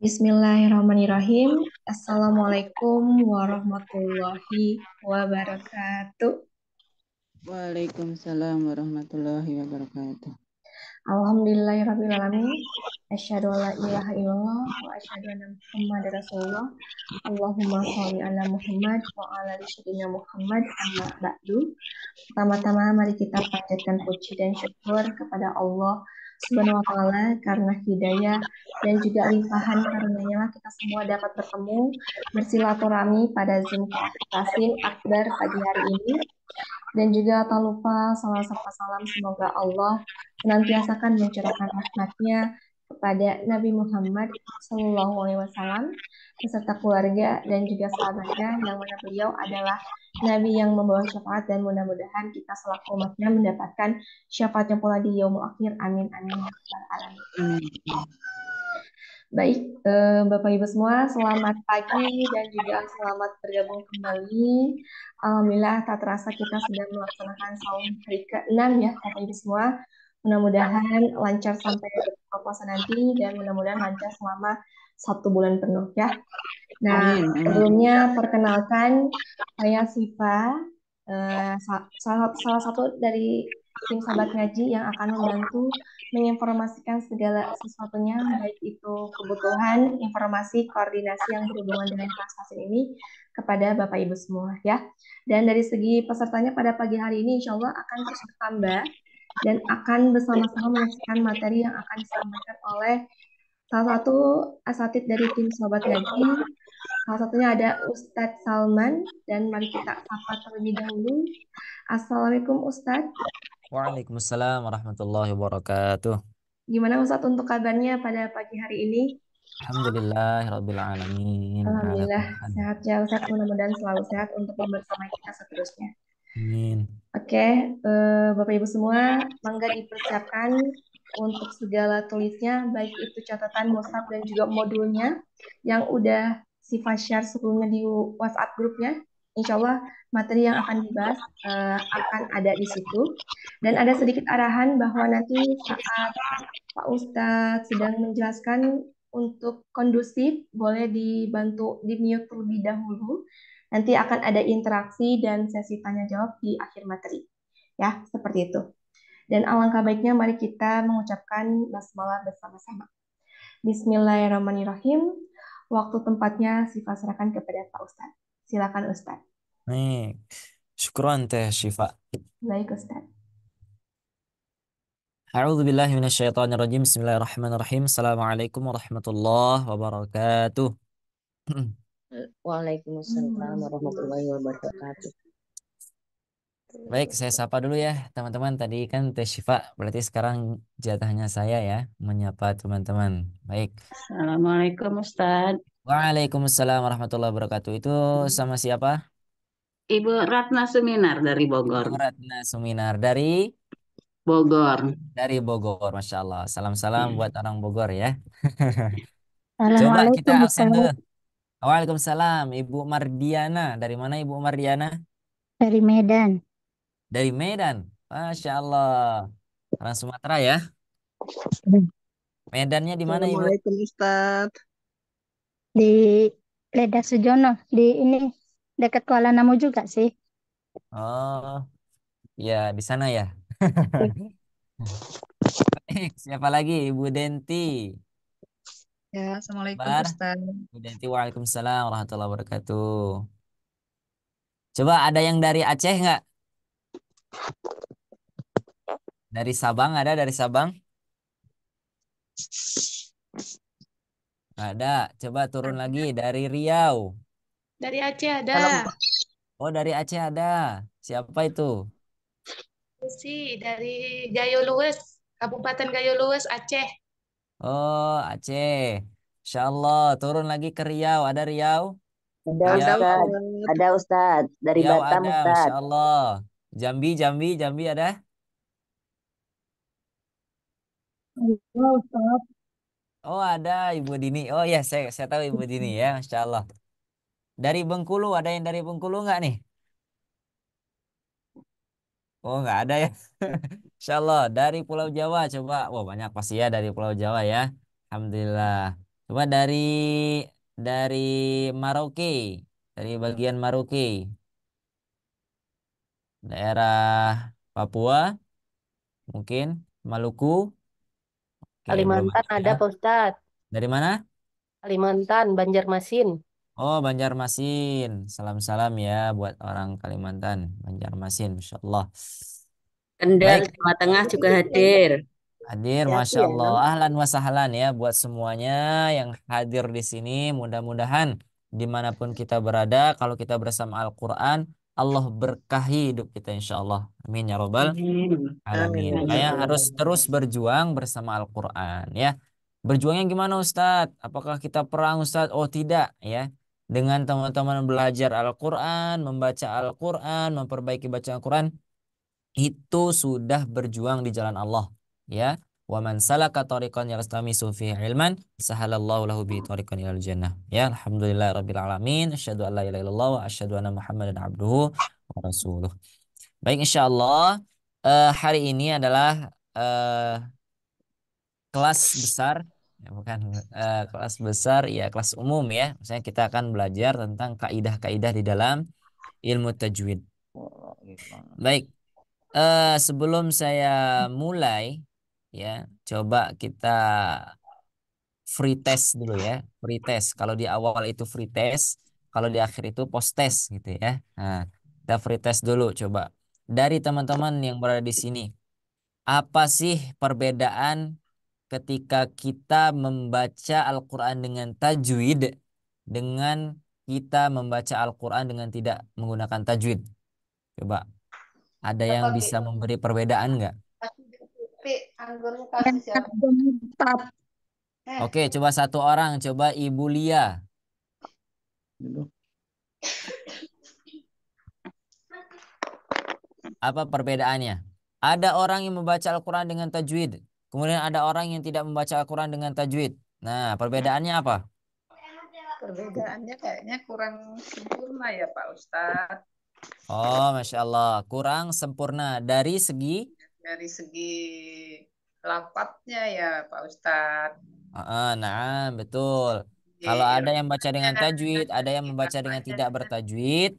Bismillahirrahmanirrahim. Assalamualaikum warahmatullahi wabarakatuh. Waalaikumsalam warahmatullahi wabarakatuh. Alhamdulillahirrahmanirrahim. Asyhadu an la ilaha illallah wa asyhadu anna Muhammadar Rasulullah. Allahumma sholli ala Muhammad wa ala ali sayyidina Muhammad amma ba'du. Pertama-tama mari kita panjatkan puji dan syukur kepada Allah Subhanahu wa taala karena hidayah dan juga limpahan karunia-Nya kita semua dapat bertemu bersilaturahmi pada Zoom Tasin Akbar pagi hari ini. Dan juga tak lupa salam serta salam semoga Allah senantiasakan mencurahkan rahmatnya kepada Nabi Muhammad SAW beserta keluarga dan juga sahabatnya yang mana beliau adalah Nabi yang membawa syafaat dan mudah-mudahan kita selaku umatnya mendapatkan syafaatnya pula di yaumul akhir. Amin amin ya rabbal alamin. Baik, Bapak Ibu semua, selamat pagi dan juga selamat bergabung kembali. Alhamdulillah, tak terasa kita sedang melaksanakan saum hari ke-6 ya, Bapak Ibu semua. Mudah-mudahan lancar sampai berbuka puasa nanti dan mudah-mudahan lancar selama 1 bulan penuh ya. Nah, Amin, amin. sebelumnya perkenalkan saya Siva, salah satu dari tim sahabat ngaji yang akan membantu menginformasikan segala sesuatunya, baik itu kebutuhan, informasi, koordinasi yang berhubungan dengan kelas ini kepada Bapak Ibu semua ya. Dan dari segi pesertanya pada pagi hari ini insya Allah akan terus bertambah dan akan bersama-sama menyaksikan materi yang akan disampaikan oleh salah satu asatid dari tim Sobat Ngaji. Salah satunya ada Ustadz Salman dan mari kita sapa terlebih dahulu. Assalamualaikum Ustadz. Waalaikumsalam warahmatullahi wabarakatuh. Gimana Ustadz untuk kabarnya pada pagi hari ini? Alhamdulillahirabbil alamin. Ala Alhamdulillah kulli hal. sehat ya Ustadz. Mudah-mudahan selalu sehat untuk membersamai kita seterusnya. Amin. Oke, Bapak Ibu semua, mangga dipersiapkan untuk segala tulisnya, baik itu catatan mushaf dan juga modulnya yang udah Siva share sebelumnya di WhatsApp grupnya. Insya Allah materi yang akan dibahas akan ada di situ. Dan ada sedikit arahan bahwa nanti saat Pak Ustadz sedang menjelaskan untuk kondusif, boleh dibantu di mute terlebih dahulu. Nanti akan ada interaksi dan sesi tanya jawab di akhir materi. Ya, seperti itu. Dan alangkah baiknya mari kita mengucapkan basmalah bersama-sama. Bismillahirrahmanirrahim. Waktu tempatnya Siva serahkan kepada Pak Ustadz. Silakan Ustadz. Nih, syukron teh Syifa. Baik Ustadz. A'udzu billahi minasyaitonir rajim. Bismillahirrahmanirrahim. Assalamualaikum warahmatullahi wabarakatuh. Waalaikumsalam warahmatullahi wabarakatuh. Baik, saya sapa dulu ya teman-teman. Tadi kan Teh Syifa, berarti sekarang jatahnya saya ya menyapa teman-teman. Baik. Assalamualaikum Ustaz. Waalaikumsalam warahmatullahi wabarakatuh. Itu sama siapa? Ibu Ratna Seminar dari Ibu Bogor. Ratna Suminar dari Bogor. Bogor, Masya Allah. Salam-salam Ya. buat orang Bogor ya. Coba kita Assalamualaikum absen Ustaz, dulu. Waalaikumsalam, Ibu Mardiana. Dari mana Ibu Mardiana? dari Medan. Dari Medan. Masya Allah. Orang Sumatera ya. Medannya di mana Ibu? Assalamualaikum Ustadz. Di Leda Sujono, di ini dekat Kuala Namu juga sih. Oh, ya di sana ya. Baik, siapa lagi? Ibu Denti. Ya, Assalamualaikum Bar. Ustadz. Ibu Denti, Waalaikumsalam warahmatullahi wabarakatuh. Coba ada yang dari Aceh nggak? Dari Sabang ada dari Sabang? Ada. Coba turun lagi dari Riau. Dari Aceh ada. Salam. Oh, dari Aceh ada. Siapa itu? Sih dari Gayo Luwes, Kabupaten Gayo Luwes, Aceh. Oh, Aceh. Insya Allah. Turun lagi ke Riau. Ada Riau? Ada Ada Riau, Ustadz, Ustadz. ada Ustadz dari Riau Batam ada. Masya Ustadz. Allah. Jambi, Jambi, Jambi ada? Halo Ustaz. Oh, ada Ibu Dini. Oh ya, saya tahu Ibu Dini ya. Masya Allah. Dari Bengkulu, ada yang dari Bengkulu nggak nih? Oh, nggak ada ya. Insya Allah. Dari Pulau Jawa, coba. Wah, banyak pasti ya dari Pulau Jawa ya. Alhamdulillah. Coba dari Merauke, dari bagian Merauke, daerah Papua, mungkin Maluku. Oke, belum Kalimantan ada ada ya. Pak Ustadz. Dari mana? Kalimantan, Banjarmasin. Oh, Banjarmasin. Salam-salam ya buat orang Kalimantan, Banjarmasin, Masya Allah. Kendal, Baik, Jawa Tengah juga hadir. hadir, Hati-hati Masya ya. Allah. Ahlan wa sahlan ya buat semuanya yang hadir di sini. Mudah-mudahan dimanapun kita berada, kalau kita bersama Al-Quran, Allah berkahi hidup kita insya Allah. Amin ya Rabbal Amin. alamin. Amin. Makanya harus terus berjuang bersama Al-Quran ya. Berjuangnya gimana Ustadz? Apakah kita perang Ustadz? Oh tidak ya. Dengan teman-teman belajar Al-Quran, membaca Al-Quran, memperbaiki bacaan Al-Quran, itu sudah berjuang di jalan Allah ya. Wa man salaka tariqan yaltamisu fihi ilman sahalallahu lahu bihi tariqan ilal jannah. Ya, alhamdulillahirabbil alamin. Asyhadu an la ilaha illallah wa asyhadu anna Muhammadan abduhu wa rasuluh. Baik, insyaallah hari ini adalah kelas besar ya, bukan kelas besar ya, kelas umum ya. Misalnya kita akan belajar tentang kaidah-kaidah di dalam ilmu tajwid. Baik, sebelum saya mulai ya, coba kita free test dulu ya. Free test. Kalau di awal itu free test, kalau di akhir itu post test gitu ya. Nah, kita free test dulu coba. Dari teman-teman yang berada di sini, apa sih perbedaan ketika kita membaca Al-Quran dengan tajwid dengan kita membaca Al-Quran dengan tidak menggunakan tajwid? Coba, ada yang bisa memberi perbedaan nggak? Oke, coba satu orang, coba Ibu Lia. Apa perbedaannya? Ada orang yang membaca Al-Quran dengan tajwid, kemudian ada orang yang tidak membaca Al-Quran dengan tajwid. Nah, perbedaannya apa? Perbedaannya kayaknya kurang sempurna ya Pak Ustadz. Oh, Masya Allah, kurang sempurna dari segi Dari segi lafadznya ya Pak Ustadz. nah, betul. Kalau ada yang baca dengan tajwid, ada yang membaca dengan tidak bertajwid,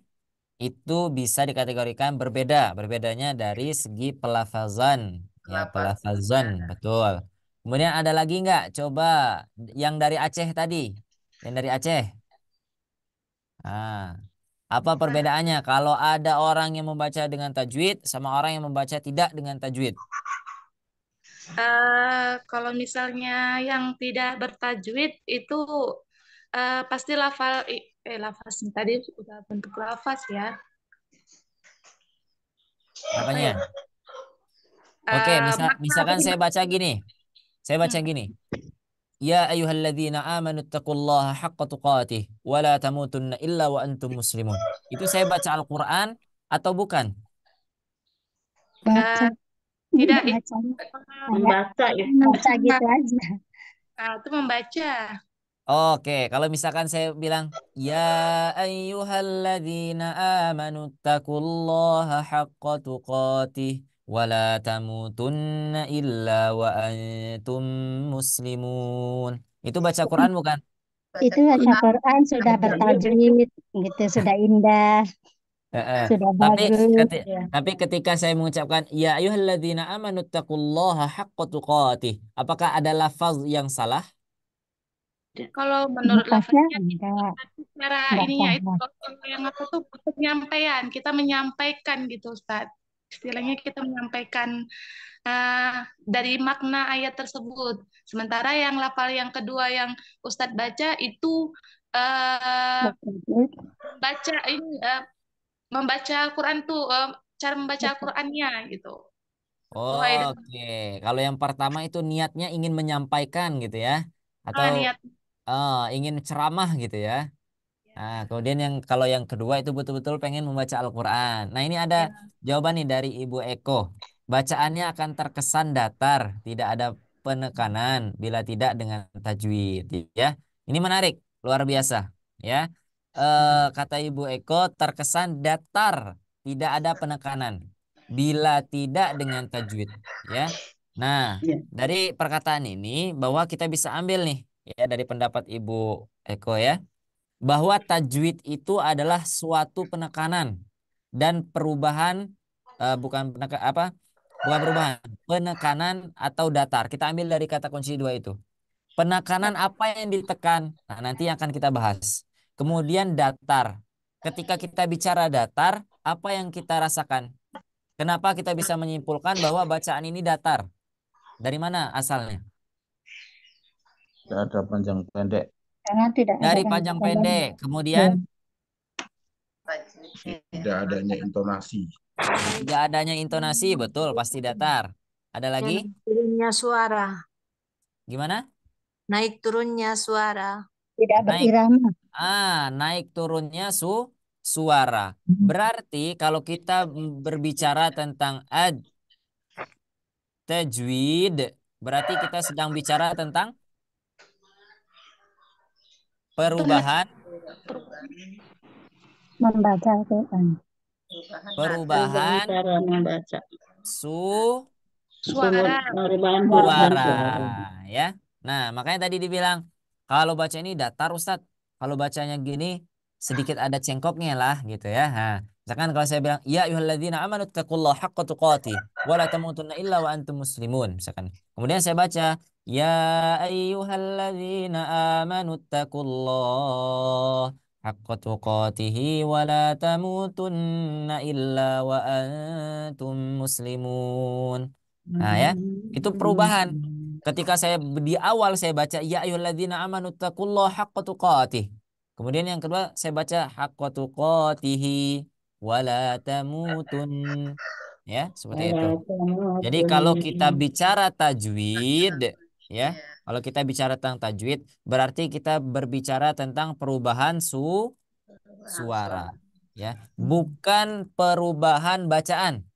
itu bisa dikategorikan berbeda. Berbedanya dari segi pelafazan. Ya, pelafazan, betul. Kemudian ada lagi nggak? Coba yang dari Aceh tadi. Yang dari Aceh. Nah, apa perbedaannya kalau ada orang yang membaca dengan tajwid sama orang yang membaca tidak dengan tajwid? Kalau misalnya yang tidak bertajwid itu pasti lafaz tadi udah bentuk lafaz ya. Apa Apanya? ya? Oke, Makna misalkan saya baca gini. Saya baca Hmm. gini. Ya ayyuhalladzina amanu taqullaha haqqa tuqatih wa la tamutunna illa wa antum muslimun. Itu saya baca Al-Qur'an atau bukan? Baca. Tidak, Baca. Membaca ya. Baca gitu aja. itu membaca. Oke, kalau misalkan saya bilang ya ayyuhalladzina amanu taqullaha haqqa tuqatih wa la tamutunna illa wa antum muslimun. Itu baca Quran bukan? Itu baca Quran sudah bertajwid, gitu, sudah indah, sudah Tapi bagus. tapi ketika saya mengucapkan ya ayyuhalladzina amanu taqullaha haqqa tuqatih, apakah ada lafaz yang salah? Kalau menurut Lafaznya lafaznya enggak cara ininya itu kalau yang apa tuh penyampaian, kita menyampaikan gitu Ustaz. Istilahnya kita menyampaikan dari makna ayat tersebut. Sementara yang lafal yang kedua yang Ustadz baca itu baca ini membaca Quran tuh cara membaca Al-Qurannya gitu. Oke, kalau yang pertama itu niatnya ingin menyampaikan gitu ya, atau Niat. ingin ceramah gitu ya. Nah, kemudian kalau yang kedua itu betul-betul pengen membaca Al-Quran. Nah, ini ada jawaban nih dari Ibu Eko. Bacaannya akan terkesan datar, tidak ada penekanan bila tidak dengan tajwid. Ya, ini menarik, luar biasa. Ya, kata Ibu Eko terkesan datar, tidak ada penekanan bila tidak dengan tajwid. Ya, nah Ya. dari perkataan ini bahwa kita bisa ambil nih ya dari pendapat Ibu Eko ya, bahwa tajwid itu adalah suatu penekanan dan perubahan, bukan bukan perubahan, penekanan atau datar. Kita ambil dari kata kunci dua itu. Penekanan apa yang ditekan? Nah, nanti akan kita bahas. Kemudian datar. Ketika kita bicara datar, apa yang kita rasakan? Kenapa kita bisa menyimpulkan bahwa bacaan ini datar? Dari mana asalnya? Tidak ada panjang pendek. Karena tidak ada Dari yang panjang pendek. pendek. Ya. Kemudian Tidak adanya intonasi. tidak adanya intonasi, betul, pasti datar. Ada lagi? Naik turunnya suara. Gimana? Naik turunnya suara. Tidak Naik berirama. naik turunnya suara. Berarti kalau kita berbicara tentang tajwid, berarti kita sedang bicara tentang perubahan Membaca Al-Quran. perubahan cara membaca. Suara. Perubahan huruf dan suara suara. ya. Nah, makanya tadi dibilang kalau baca ini datar Ustadz, kalau bacanya gini sedikit ada cengkoknya lah gitu ya. Nah, misalkan kalau saya bilang ya ayyuhalladzina amanu taqullaha haqqa tuqatih wa la tamutunna illa wa antum muslimun misalkan. Kemudian saya baca ya ayyuhalladzina amanu taqullaha haqqa tuqatihi wa la tamutunna illa wa antum muslimun. Nah ya, itu perubahan. Ketika saya di awal saya baca ya ayyuhalladzina amanu taqullaha haqqa tuqatih. Kemudian yang kedua saya baca haqqa tuqatihi wa la tamutun. Ya, seperti itu. Jadi kalau kita bicara tajwid ya, kalau kita bicara tentang tajwid berarti kita berbicara tentang perubahan suara ya, bukan perubahan bacaan.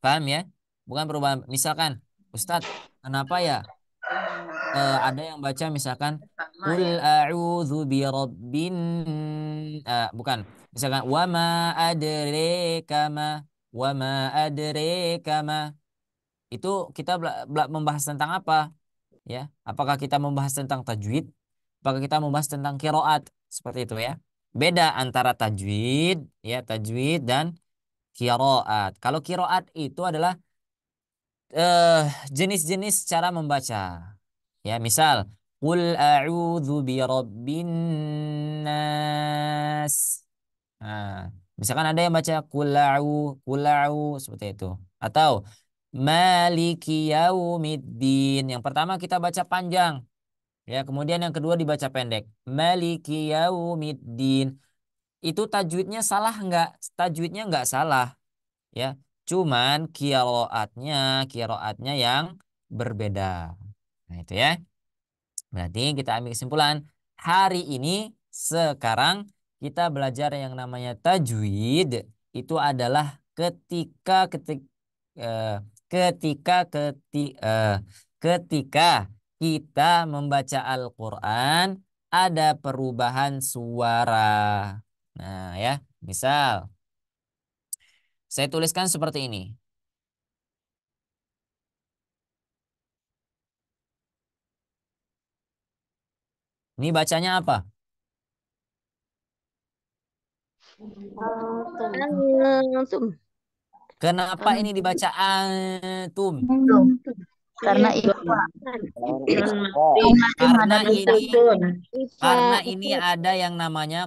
Paham ya? Bukan perubahan. Misalkan, Ustadz, kenapa ya ada yang baca misalkan Qul a'udzu birabbin bukan. Misalkan wa ma adreka ma. Itu kita membahas tentang apa? Ya. Apakah kita membahas tentang tajwid? Apakah kita membahas tentang qiraat? Seperti itu ya. Beda antara tajwid dan qiraat. Kalau qiraat itu adalah jenis-jenis cara membaca. Ya, misal Qul a'udzu birabbin nas. Nah, misalkan ada yang baca qul a'u seperti itu. Atau Maliki yaumiddin. Yang pertama kita baca panjang, ya, kemudian yang kedua dibaca pendek. Maliki yaumiddin. Itu tajwidnya nggak salah, ya. Cuman kiroatnya yang berbeda. Nah, itu ya. Berarti kita ambil kesimpulan hari ini sekarang kita belajar yang namanya tajwid itu adalah ketika ketik eh, ketika ketika kita membaca Al-Qur'an ada perubahan suara. Nah, ya, misal saya tuliskan seperti ini. Ini bacanya apa? Antum. Kenapa ini dibaca antum? Karena itu Karena ini ada yang namanya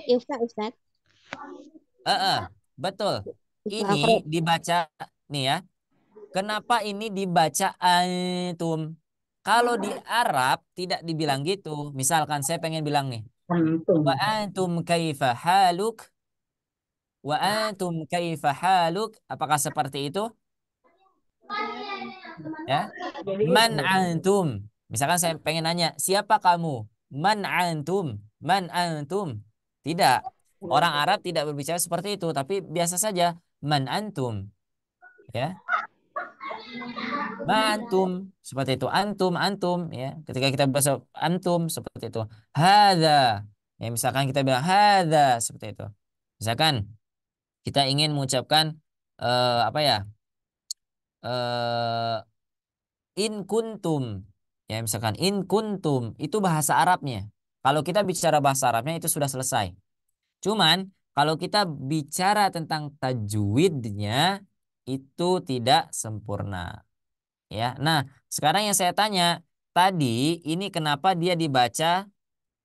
Ustaz. betul. Ini dibaca nih ya. Kenapa ini dibaca antum? Kalau di Arab tidak dibilang gitu. Misalkan saya pengen bilang nih, wa antum kaifa haluk? Wa antum kaifa haluk? Apakah seperti itu? Ya. Man antum? Misalkan saya pengen nanya, siapa kamu? Man antum? Man antum? Tidak. Orang Arab tidak berbicara seperti itu, tapi biasa saja. Man antum? Ya. Antum seperti itu, antum ya, ketika kita bahasa antum seperti itu, hadza ya, misalkan kita bilang hadza seperti itu, misalkan kita ingin mengucapkan apa ya, in kuntum. Ya, misalkan in kuntum itu bahasa Arabnya. Kalau kita bicara bahasa Arabnya itu sudah selesai. Cuman kalau kita bicara tentang tajwidnya itu tidak sempurna. Ya. Nah, sekarang yang saya tanya, tadi ini kenapa dia dibaca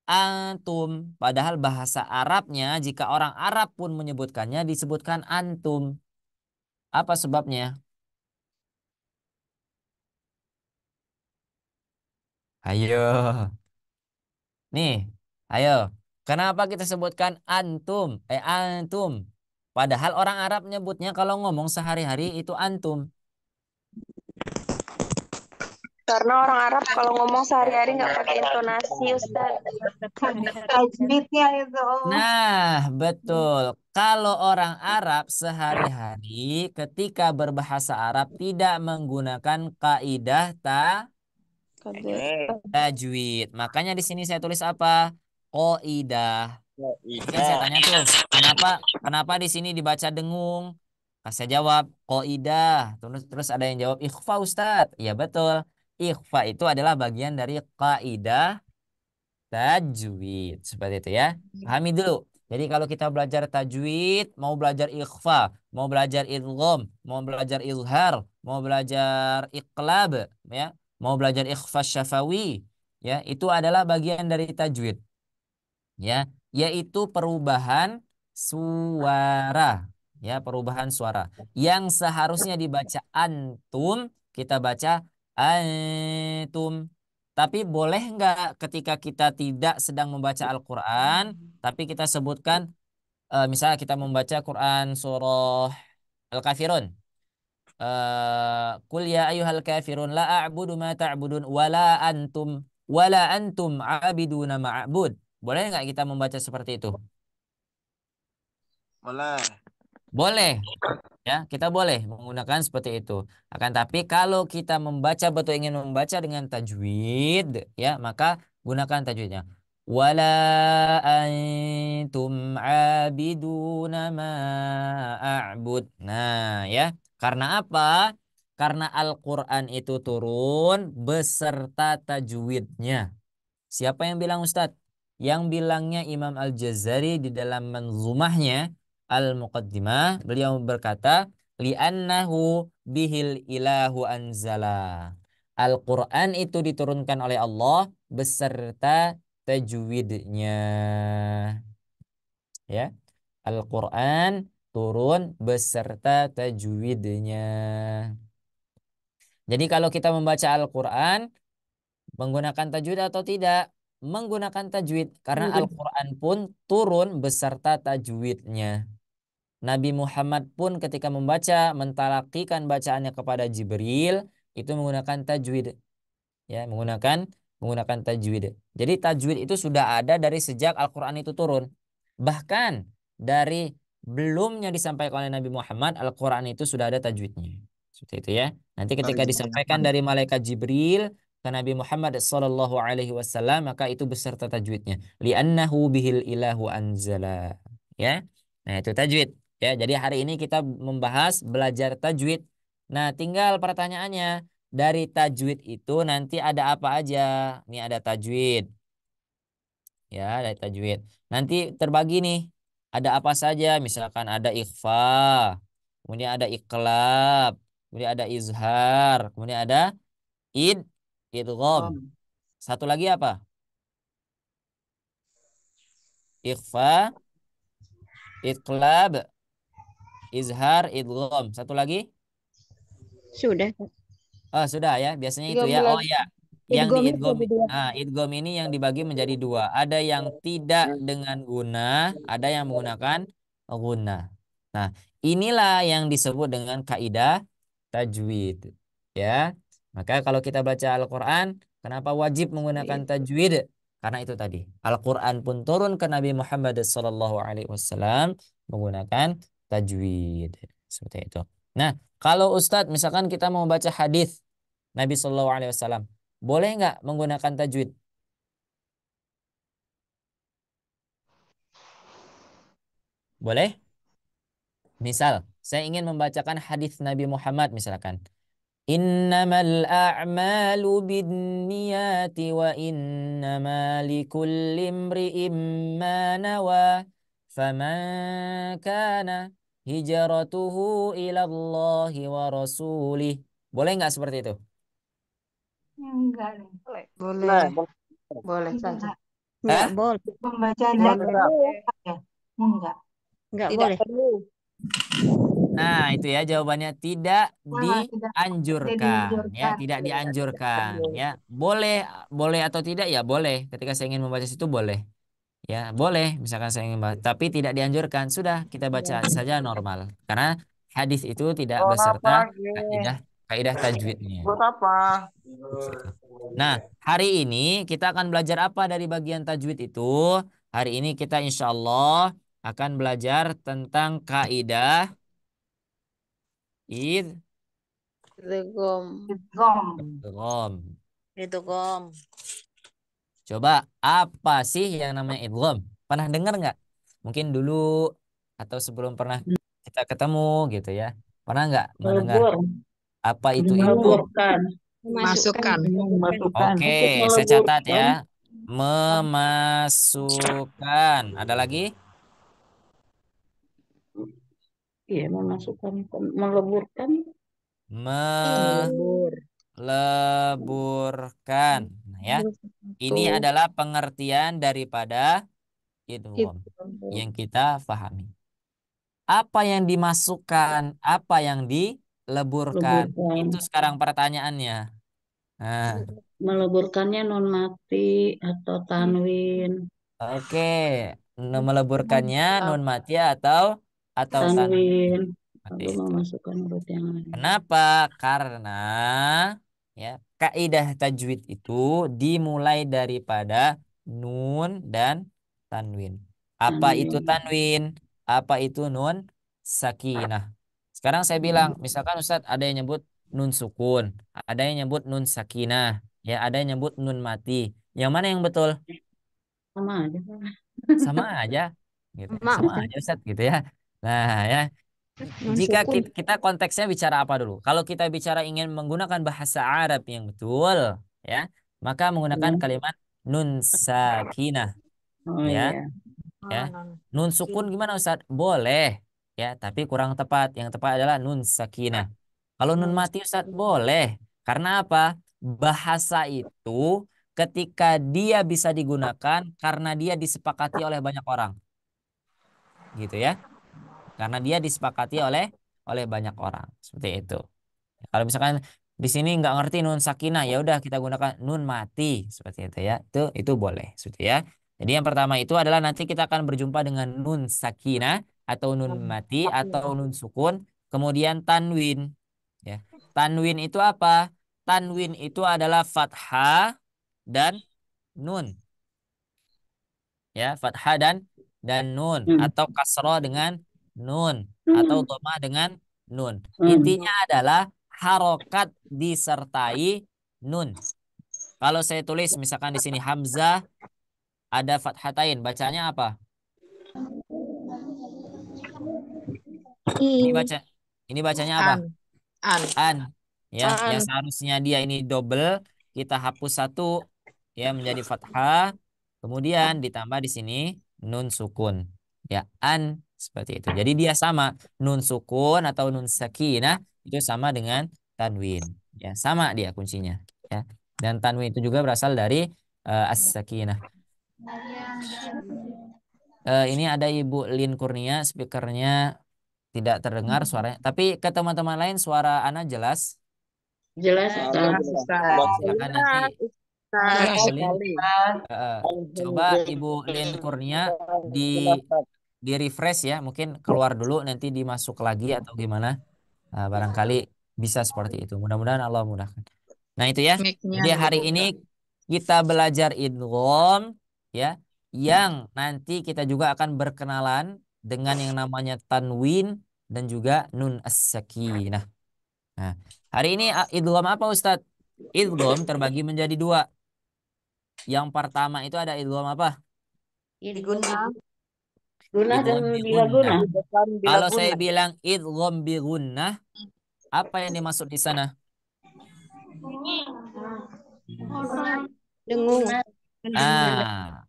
antum, padahal bahasa Arabnya jika orang Arab pun menyebutkannya disebutkan antum. Apa sebabnya? Ayo. Nih, ayo. Kenapa kita sebutkan antum? Antum. Padahal orang Arab nyebutnya kalau ngomong sehari-hari itu antum. Karena orang Arab kalau ngomong sehari-hari nggak pakai intonasi, Ustaz. Tajwidnya itu. Nah, betul. Kalau orang Arab sehari-hari ketika berbahasa Arab tidak menggunakan kaidah tajwid. Makanya di sini saya tulis apa? Kaidah. Mungkin saya tanya tuh, kenapa di sini dibaca dengung? Saya jawab kaidah. Terus ada yang jawab ikhfa Ustadz. Ya betul. Ikhfa itu adalah bagian dari kaidah tajwid. Seperti itu ya. Pahami dulu. Jadi kalau kita belajar tajwid, mau belajar ikhfa, mau belajar idgham, mau belajar izhar, mau belajar iqlab, ya, mau belajar ikhfa syafawi, ya, itu adalah bagian dari tajwid. Ya, yaitu perubahan suara. Ya, perubahan suara. Yang seharusnya dibaca antum, kita baca antum. Tapi boleh nggak ketika kita tidak sedang membaca Al-Quran, tapi kita sebutkan, misalnya kita membaca Quran surah Al-Kafirun. Qul ya ayyuhal kafirun la a'budu ma ta'budun wala antum 'abiduna ma'bud. Boleh nggak kita membaca seperti itu? Boleh. Boleh. Ya, kita boleh menggunakan seperti itu. Akan tapi kalau kita membaca betul ingin membaca dengan tajwid, ya, maka gunakan tajwidnya. Wala antum abiduna ma a'bud. Nah, ya. Karena apa? Karena Al-Qur'an itu turun beserta tajwidnya. Siapa yang bilang Ustadz? Yang bilangnya Imam Al-Jazari di dalam manzumahnya Al-Muqaddimah. Beliau berkata, li'annahu bihil ilahu anzala. Al-Quran itu diturunkan oleh Allah beserta tajwidnya. Ya, Al-Quran turun beserta tajwidnya. Jadi kalau kita membaca Al-Quran menggunakan tajwid atau tidak? Menggunakan tajwid. Karena Al-Quran pun turun beserta tajwidnya. Nabi Muhammad pun ketika membaca, mentalakikan bacaannya kepada Jibril, itu menggunakan tajwid. Ya, menggunakan tajwid. Jadi tajwid itu sudah ada dari sejak Al-Quran itu turun. Bahkan dari belumnya disampaikan oleh Nabi Muhammad, Al-Quran itu sudah ada tajwidnya. Seperti itu ya. Nanti ketika disampaikan dari malaikat Jibril ke Nabi Muhammad sallallahu alaihi wasallam, maka itu beserta tajwidnya. Li'annahu bihil ilahu anzala. Ya. Nah, itu tajwid. Ya, jadi hari ini kita membahas belajar tajwid. Nah, tinggal pertanyaannya, dari tajwid itu nanti ada apa aja? Ini ada tajwid. Ya, dari tajwid. Nanti terbagi nih. Ada apa saja? Misalkan ada ikhfa, kemudian ada iqlab, kemudian ada izhar, kemudian ada id, idgham. Satu lagi apa? Ikhfa, iqlab, izhar, idgham. Satu lagi? Sudah. Oh, sudah ya. Biasanya itu ya. Oh ya. Yang di idgham. Nah, idgham ini yang dibagi menjadi dua. Ada yang tidak dengan guna, ada yang menggunakan guna. Nah, inilah yang disebut dengan kaidah tajwid. Ya. Maka kalau kita baca Al-Qur'an, kenapa wajib menggunakan tajwid? Karena itu tadi. Al-Qur'an pun turun ke Nabi Muhammad SAW menggunakan tajwid. Seperti itu. Nah, kalau Ustadz misalkan kita mau baca hadis Nabi SAW, boleh nggak menggunakan tajwid? Boleh? Misal, saya ingin membacakan hadis Nabi Muhammad misalkan. Innamal a'malu binniyati wa innama likulli imri'im ma nawa. Faman kana hijratuhu ila Allahi wa rasulih. Boleh nggak seperti itu? Enggak. Boleh. Boleh saja. Enggak Hah? boleh. Pembacaan Tidak hati perlu. ya. Enggak. Enggak Tidak boleh. perlu. Nah, itu ya jawabannya tidak Tidak dianjurkan ya, dianjurkan. tidak Tidak dianjurkan perlu. ya. Boleh boleh atau tidak ya boleh. Ketika saya ingin membaca situ boleh. Ya, boleh misalkan saya ingin membaca, tapi tidak dianjurkan. Sudah kita baca saja normal. Karena hadis itu tidak Buat apa beserta lagi? kaidah kaidah tajwidnya. Buat apa? Nah, hari ini kita akan belajar apa dari bagian tajwid itu? Hari ini kita insya Allah akan belajar tentang kaidah Idgham. Idgham. idgham. Idgham. Coba apa sih yang namanya idgham? Pernah dengar nggak? Mungkin dulu atau sebelum pernah kita ketemu gitu ya. Pernah nggak mendengar Melebur, apa itu idgham? meleburkan, Memasukkan. memasukkan. Oke, Untuk saya catat ya. meleburkan, Memasukkan. Ada lagi? iya memasukkan, meleburkan, Melebur. Meleburkan. Nah ya, ini adalah pengertian daripada idgham yang kita pahami. Apa yang dimasukkan, apa yang dileburkan? leburkan. Itu sekarang pertanyaannya. Nah, Meleburkannya non mati atau tanwin. oke. Meleburkannya nun mati atau tanwin. Tanwin. Seperti Lalu itu. memasukkan huruf yang lain. Kenapa? Karena ya kaidah tajwid itu dimulai daripada nun dan tanwin. Apa itu tanwin? Apa itu nun sakinah? Sekarang saya bilang, misalkan Ustadz ada yang nyebut nun sukun, ada yang nyebut nun sakinah, ya ada yang nyebut nun mati. Yang mana yang betul? Sama aja. Sama aja, gitu. Mak. Sama aja Ustadz gitu ya. Nah ya. Jika kita konteksnya bicara apa dulu? Kalau kita bicara ingin menggunakan bahasa Arab yang betul, ya, maka menggunakan kalimat nun sakinah, Oh ya, iya. ya. Nun sukun gimana Ustaz? Boleh, ya, tapi kurang tepat. Yang tepat adalah nun sakinah. Kalau nun mati Ustaz boleh. Karena apa? Bahasa itu ketika dia bisa digunakan karena dia disepakati oleh banyak orang, gitu ya. Karena dia disepakati oleh banyak orang seperti itu. Kalau misalkan di sini nggak ngerti nun sakinah, ya udah kita gunakan nun mati seperti itu ya. Itu boleh seperti ya. Jadi yang pertama itu adalah nanti kita akan berjumpa dengan nun sakinah atau nun mati atau nun sukun, kemudian tanwin ya. Tanwin itu apa? Tanwin itu adalah fathah dan nun ya, fathah dan nun atau kasroh dengan nun atau dhammah dengan nun. Intinya adalah harokat disertai nun. Kalau saya tulis misalkan di sini Hamzah ada fathatain, bacanya apa? Ini bacanya apa? An. Ya, yang seharusnya dia ini double, kita hapus satu ya menjadi fathah, kemudian ditambah di sini nun sukun. Ya, an seperti itu. Jadi dia sama nun sukun atau nun sakinah itu sama dengan tanwin. Ya, sama dia kuncinya. Ya. Dan tanwin itu juga berasal dari as-sakinah. Ini ada Ibu Lin Kurnia, speakernya tidak terdengar suaranya. Tapi ke teman-teman lain suara Ana jelas. Jelas, Silakan nanti Ibu Lin, coba Ibu Lin Kurnia di refresh ya, mungkin keluar dulu nanti dimasuk lagi atau gimana. Barangkali bisa seperti itu. Mudah-mudahan Allah mudahkan. Nah itu ya. Jadi hari ini kita belajar idgham ya, yang nanti kita juga akan berkenalan dengan yang namanya tanwin dan juga nun as-sakinah. Nah, hari ini idgham apa Ustadz? Idgham terbagi menjadi dua. Yang pertama itu ada idgham apa? Guna dan bila guna. Kalau saya bilang idgham bi gunnah, apa yang dimaksud di sana? Dengung.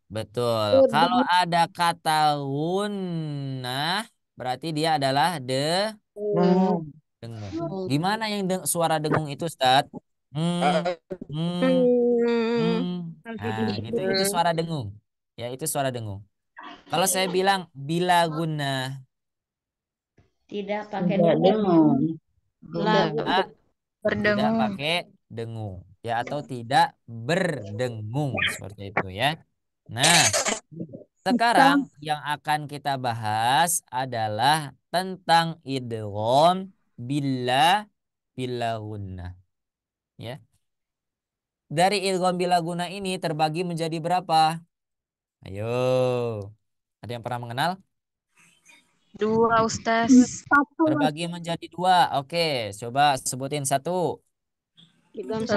Betul. Kalau ada kata gunnah, berarti dia adalah Dengung. dengung. Gimana yang suara dengung itu, Ustaz? Hmm, hmm, Nah, gitu. Itu suara dengung. Ya, itu suara dengung. Kalau saya bilang bila gunnah, Tidak pakai dengung. tidak Berdengung. pakai dengung, ya, atau tidak berdengung seperti itu ya. Nah, sekarang yang akan kita bahas adalah tentang idgham bila gunnah, ya. Dari idgham bila gunnah ini terbagi menjadi berapa? Ayo, ada yang pernah mengenal? 2, Ustaz. Terbagi menjadi 2. Oke, coba sebutin satu. Idgham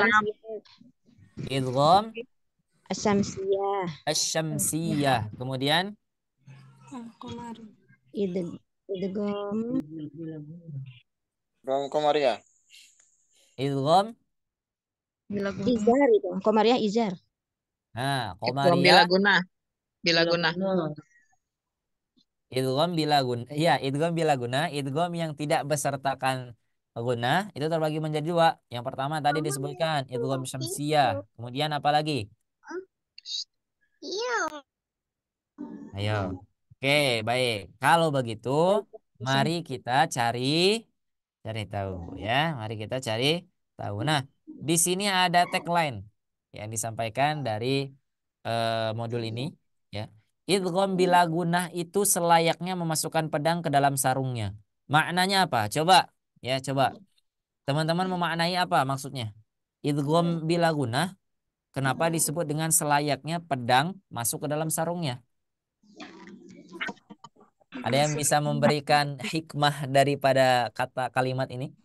Asamsiyah. asyamsiyah. Kemudian Idgham. Komariah. idgham Izar itu. Komariah izar. Nah, Idgham Qamariyah bila guna. Bila guna. idgham bila guna. Iya, idgham bila guna, idgham yang tidak besertakan guna itu terbagi menjadi 2. Yang pertama tadi disebutkan idgham syamsiyah. Kemudian apa lagi? Ayo. Oke, baik. Kalau begitu, mari kita cari tahu ya. Mari kita cari tahu. Nah, di sini ada tagline yang disampaikan dari modul ini ya. Idgham bila gunah itu selayaknya memasukkan pedang ke dalam sarungnya. Maknanya apa? Coba ya, coba. Teman-teman memaknai apa maksudnya? Idgham bila gunah, kenapa disebut dengan selayaknya pedang masuk ke dalam sarungnya? Ada yang bisa memberikan hikmah daripada kata kalimat ini?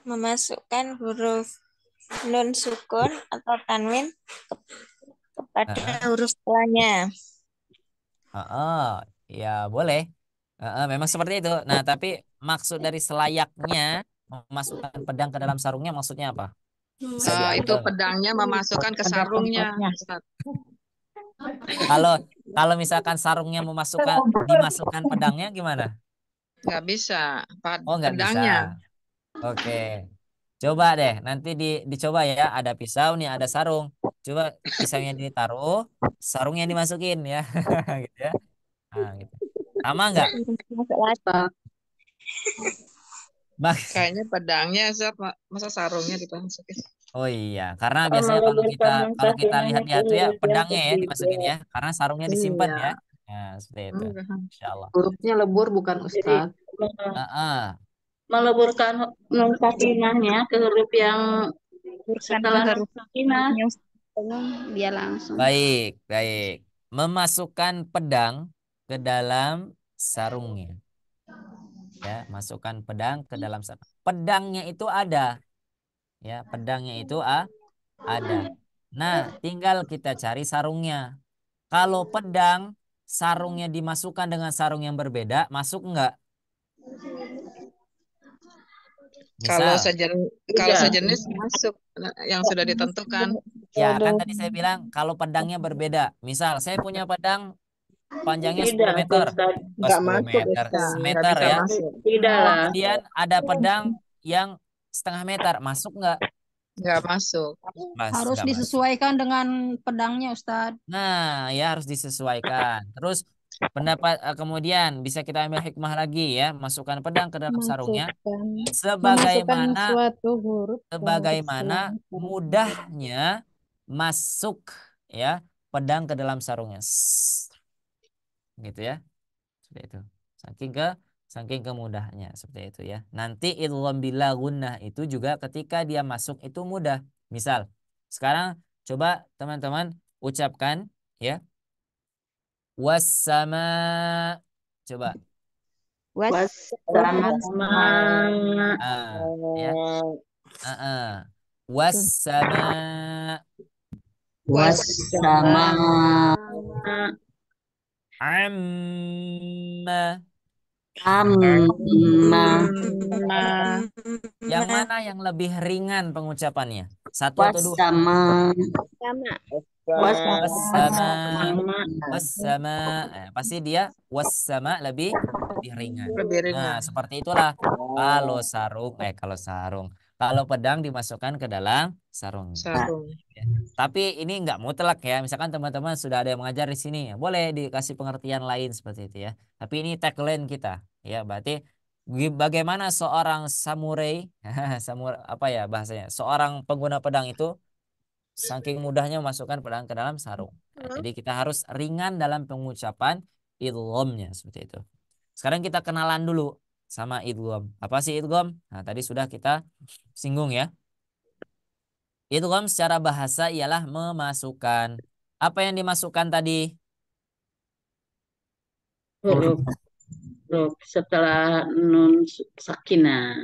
Memasukkan huruf nun sukun atau tanwin kepada huruf setelahnya. Ya boleh. Memang seperti itu. Nah, tapi maksud dari selayaknya memasukkan pedang ke dalam sarungnya maksudnya apa? Bisa Itu diambil nggak? pedangnya memasukkan ke sarungnya. Ustaz. Kalau misalkan sarungnya dimasukkan pedangnya gimana? Nggak bisa. Oh, nggak bisa. Pedangnya. Oke. Coba deh, nanti dicoba ya. Ada pisau nih, ada sarung. Coba pisaunya ditaruh, sarungnya dimasukin ya. Gitu ya. Nah, gitu. Sama nggak? Kayaknya pedangnya, Ustaz. Masa sarungnya dimasukin. Oh iya, karena biasanya kalau kita lihat di itu ya pedangnya ya dimasukin ya, karena sarungnya disimpan ya. Nah, seperti itu. Insya Allah. Hurufnya lebur bukan Ustaz. Meleburkan nun sakinahnya ke huruf yang setelah huruf sakinah. Dia langsung. Baik. Memasukkan pedang ke dalam sarungnya. Ya, masukkan pedang ke dalam sarung. Pedangnya itu ada. Ya, pedangnya itu ada. Nah, tinggal kita cari sarungnya. Kalau pedang sarungnya dimasukkan dengan sarung yang berbeda, masuk enggak? Kalau Misal, sejenis masuk yang sudah ditentukan. ya kan tadi saya bilang kalau pedangnya berbeda. Misal saya punya pedang panjangnya 10 meter. Nggak 10 masuk, meter, Ustaz. semeter Nggak bisa ya. masuk. Tidak lah. Kemudian ada pedang yang setengah meter, masuk enggak? Nggak masuk. Harus Nggak masuk. disesuaikan dengan pedangnya, Ustadz. Nah, ya harus disesuaikan. Terus kemudian bisa kita ambil hikmah lagi ya, masukkan pedang ke dalam sarungnya sebagaimana mudahnya masuk ya pedang ke dalam sarungnya. Gitu ya. Seperti itu. Saking kemudahnya seperti itu ya. Nanti idgham bila gunnah itu juga ketika dia masuk itu mudah. Misal, sekarang coba teman-teman ucapkan ya. Wassama. Coba. Wassama. Ya. Wassama. Wassama. Amma. Amma. Yang mana yang lebih ringan pengucapannya? Satu atau dua? Wasama. Sama. Wassama. Wasama. Wassama. Pasti dia wassama lebih ringan. Lebih Nah, ringan. seperti itulah. Kalau sarung. Kalau pedang dimasukkan ke dalam sarung. Sarung. Ya. Tapi ini nggak mutlak ya. Misalkan teman-teman sudah ada yang mengajar di sini, boleh dikasih pengertian lain seperti itu ya. Tapi ini tagline kita, ya. Berarti bagaimana seorang samurai, apa ya bahasanya? Seorang pengguna pedang itu saking mudahnya memasukkan pedang ke dalam sarung. Nah, jadi kita harus ringan dalam pengucapan idghamnya seperti itu. Sekarang kita kenalan dulu sama idgham. Apa sih idgham? Nah, tadi sudah kita singgung ya. Idgham secara bahasa ialah memasukkan. Apa yang dimasukkan tadi? Huruf setelah nun sakinah.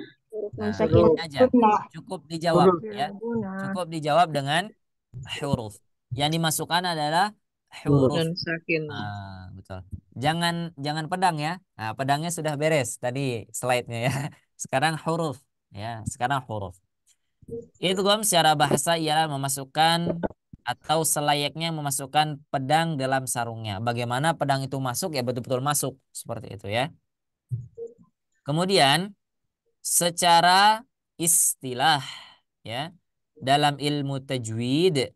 Nah, Sakinah. ini aja. Cukup dijawab ya. Cukup dijawab dengan huruf. Yang dimasukkan adalah huruf. Dan sakinah. Nah, betul. Jangan pedang ya. Nah, pedangnya sudah beres tadi slide-nya ya. Sekarang huruf ya. Sekarang huruf. Idgham secara bahasa ialah memasukkan atau selayaknya memasukkan pedang dalam sarungnya. Bagaimana pedang itu masuk ya betul-betul masuk seperti itu ya. Kemudian secara istilah ya dalam ilmu tajwid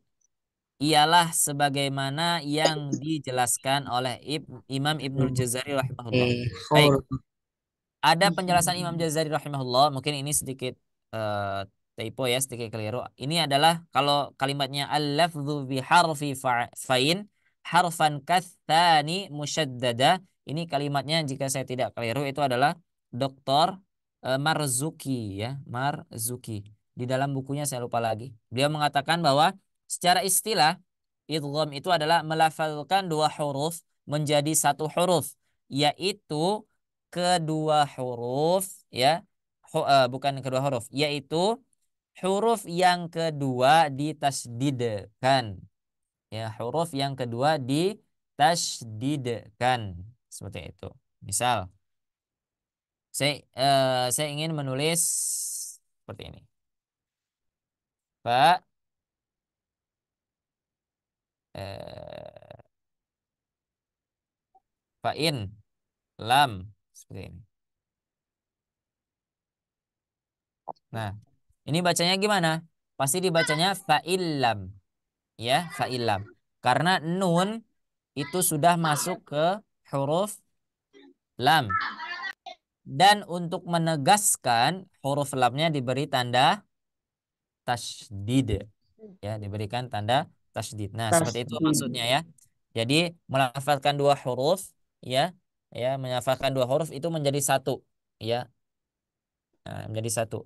ialah sebagaimana yang dijelaskan oleh Imam Ibnul Jazari rahimahullah. Baik, ada penjelasan Imam Jazari rahimahullah, mungkin ini sedikit typo ya, sedikit keliru. Ini adalah kalau kalimatnya al-lafdhu bi harfi fa'in harfan katsani musyaddada. Ini kalimatnya jika saya tidak keliru itu adalah Dr. Marzuki ya, Marzuki. Di dalam bukunya saya lupa lagi. Beliau mengatakan bahwa secara istilah idgham itu adalah melafalkan dua huruf menjadi satu huruf, yaitu kedua huruf ya bukan kedua huruf, yaitu huruf yang kedua ditasdidkan ya, huruf yang kedua ditasdidkan seperti itu. Misal saya ingin menulis seperti ini, Pak fa'in lam seperti ini. Nah, ini bacanya gimana? Pasti dibacanya fa'ilam. Ya, fa'ilam. Karena nun itu sudah masuk ke huruf lam. Dan untuk menegaskan huruf lamnya diberi tanda tasydid. Ya, diberikan tanda tasydid. Nah, seperti itu maksudnya ya. Jadi, melafalkan dua huruf ya, melafalkan dua huruf itu menjadi satu ya. Nah, menjadi satu,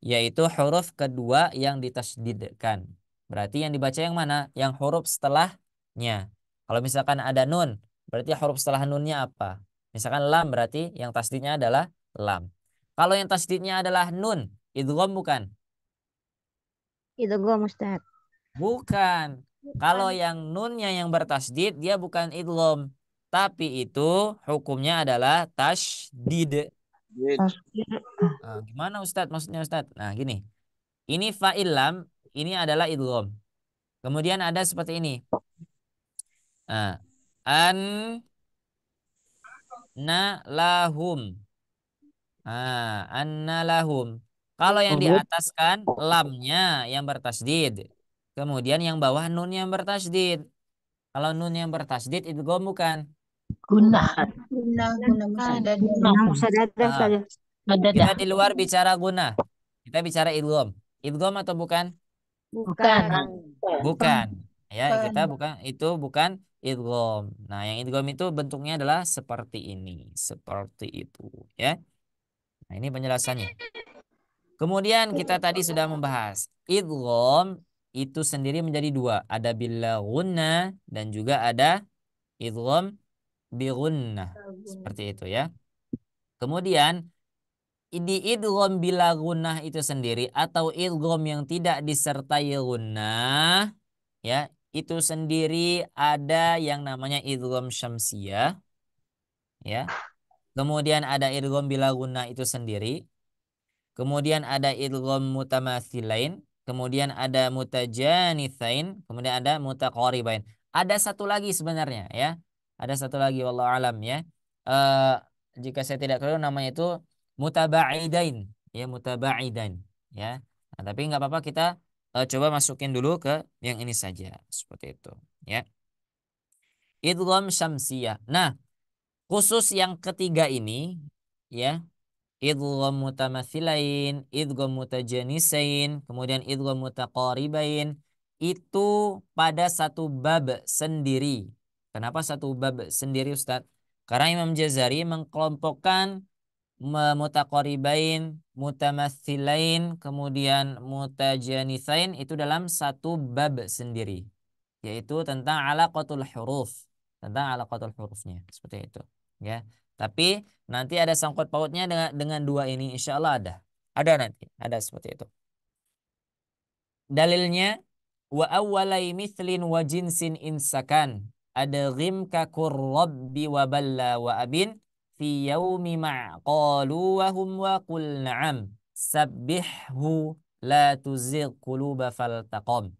yaitu huruf kedua yang ditasdidkan. Berarti yang dibaca yang mana? Yang huruf setelahnya. Kalau misalkan ada nun, berarti huruf setelah nunnya apa? Misalkan lam, berarti yang tasdidnya adalah lam. Kalau yang tasdidnya adalah nun, idgham bukan? Idgham Ustaz. Bukan. Kalau yang nunnya yang bertasdid, dia bukan idgham. Tapi itu hukumnya adalah tasdid. Gimana Ustadz? Maksudnya Ustadz? Nah gini. Ini fa'ilam, ini adalah idgham. Kemudian ada seperti ini. Nah, lahum. Lahum. Kalau yang di atas kan lamnya yang bertasdid. Kemudian yang bawah nun yang bertasdid. Kalau nun yang bertasdid idgham bukan? Guna Kita di luar bicara guna. Kita bicara idgham. Idgham atau bukan? bukan Bukan. Ya, kita bukan idgham. Nah, yang idgham itu bentuknya adalah seperti ini, seperti itu, ya. Nah, ini penjelasannya. Kemudian kita tadi sudah membahas idgham itu sendiri menjadi dua, ada bila gunna dan juga ada idgham bi gunnah. Seperti itu ya. Kemudian di idgham bila gunnah itu sendiri atau idgham yang tidak disertai gunnah ya, itu sendiri ada yang namanya idgham syamsiyah ya. Kemudian ada idgham bila gunnah itu sendiri. Kemudian ada idgham mutamatsilain. kemudian ada mutajanitsain, kemudian ada mutaqaribain. Ada satu lagi sebenarnya ya. Ada satu lagi wallahu alam ya. Eh, jika saya tidak keliru namanya itu mutabaidain ya, mutabaidain ya. Nah, tapi nggak apa-apa kita coba masukin dulu ke yang ini saja seperti itu ya. Idgham syamsiyah. Nah, khusus yang ketiga ini ya, idgham mutamatsilain, idgham mutajanisain, kemudian idgham mutaqaribain itu pada satu bab sendiri. Kenapa satu bab sendiri Ustaz? Karena Imam Jazari mengkelompokkan mutaqaribain, mutamatsilain, kemudian mutajanisain itu dalam satu bab sendiri, yaitu tentang alaqatul huruf, tentang alaqatul hurufnya seperti itu ya. Tapi nanti ada sangkut pautnya dengan dua ini, insya Allah ada nanti ada seperti itu. Dalilnya wa awwalai mithlin wa jinsin insakan ada ghimka kurrabbi wa balla wa abin fi yaumi ma'qalu wa hum wa qul na'am sabbihhu la tuzigh quluba faltaqam.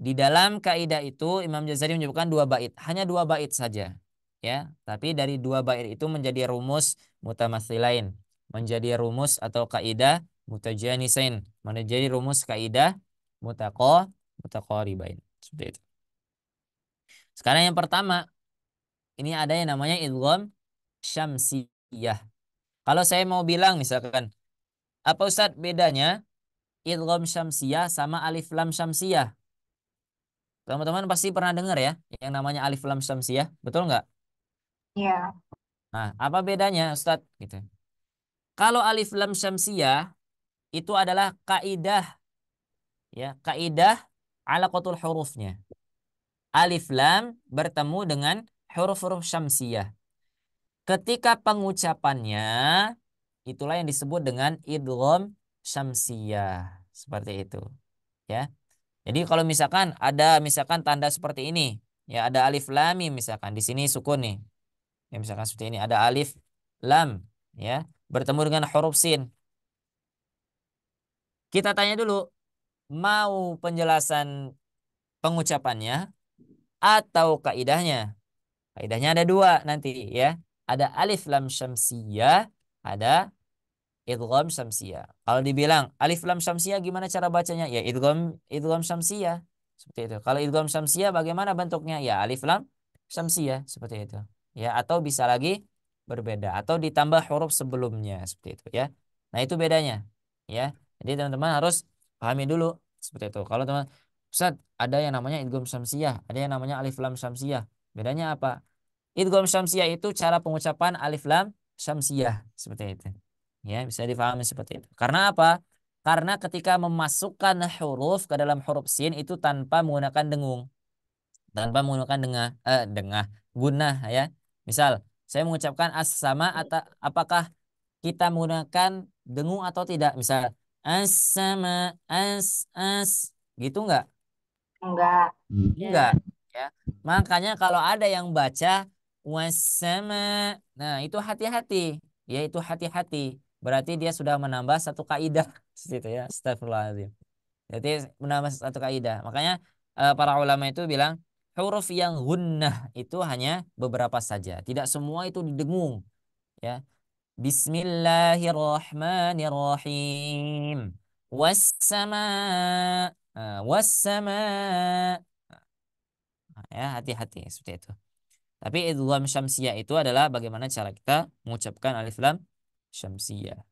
Di dalam kaidah itu Imam Jazari menyebutkan dua bait, hanya dua bait saja ya, tapi dari dua bait itu menjadi rumus mutamatsilain, menjadi rumus atau kaidah mutajanisain, menjadi rumus kaidah mutaqaribain seperti itu. Sekarang yang pertama ini ada yang namanya idgham syamsiyah. Kalau saya mau bilang misalkan apa Ustaz bedanya idgham syamsiyah sama alif lam syamsiyah? Teman-teman pasti pernah dengar ya yang namanya alif lam syamsiyah, betul nggak? Iya. Nah, apa bedanya Ustadz? Gitu. Kalau alif lam syamsiyah itu adalah kaidah ya, kaidah alaqatul hurufnya. Alif lam bertemu dengan huruf-huruf syamsiyah. Ketika pengucapannya itulah yang disebut dengan idgham syamsiyah. Seperti itu. Ya. Jadi kalau misalkan ada misalkan tanda seperti ini, ya ada alif lam mim misalkan di sini sukun nih. Ya misalkan seperti ini ada alif lam ya bertemu dengan huruf sin. Kita tanya dulu, mau penjelasan pengucapannya atau kaidahnya? Kaidahnya ada dua nanti ya. Ada alif lam syamsiyah, ada idgham syamsiyah. Kalau dibilang alif lam syamsiyah gimana cara bacanya? Ya idgham syamsiyah. Seperti itu. Kalau idgham syamsiyah bagaimana bentuknya? Ya alif lam syamsiyah seperti itu. Ya atau bisa lagi berbeda atau ditambah huruf sebelumnya seperti itu ya. Nah, itu bedanya. Ya. Jadi teman-teman harus pahami dulu seperti itu. Kalau teman Ustaz, ada yang namanya idgham syamsiyah, ada yang namanya alif lam syamsiyah. Bedanya apa? Idgham syamsiyah itu cara pengucapan alif lam syamsiyah seperti itu. Ya, bisa difahami seperti itu. Karena apa? Karena ketika memasukkan huruf ke dalam huruf sin itu tanpa menggunakan dengung. Tanpa menggunakan dengah, gunah ya. Misal, saya mengucapkan as-sama atau apakah kita menggunakan dengung atau tidak? Misal, as-sama, as, gitu enggak? Enggak. Enggak, ya. Makanya kalau ada yang baca wasama, nah itu hati-hati, ya itu hati-hati. Berarti dia sudah menambah satu kaidah, gitu ya. Astagfirullahaladzim. Jadi menambah satu kaidah. Makanya para ulama itu bilang huruf yang gunnah itu hanya beberapa saja, tidak semua itu didengung, ya. Bismillahirrahmanirrahim. Wassama, wassama. Ya, hati-hati seperti itu. Tapi idgham syamsiyah itu adalah bagaimana cara kita mengucapkan alif lam syamsiyah.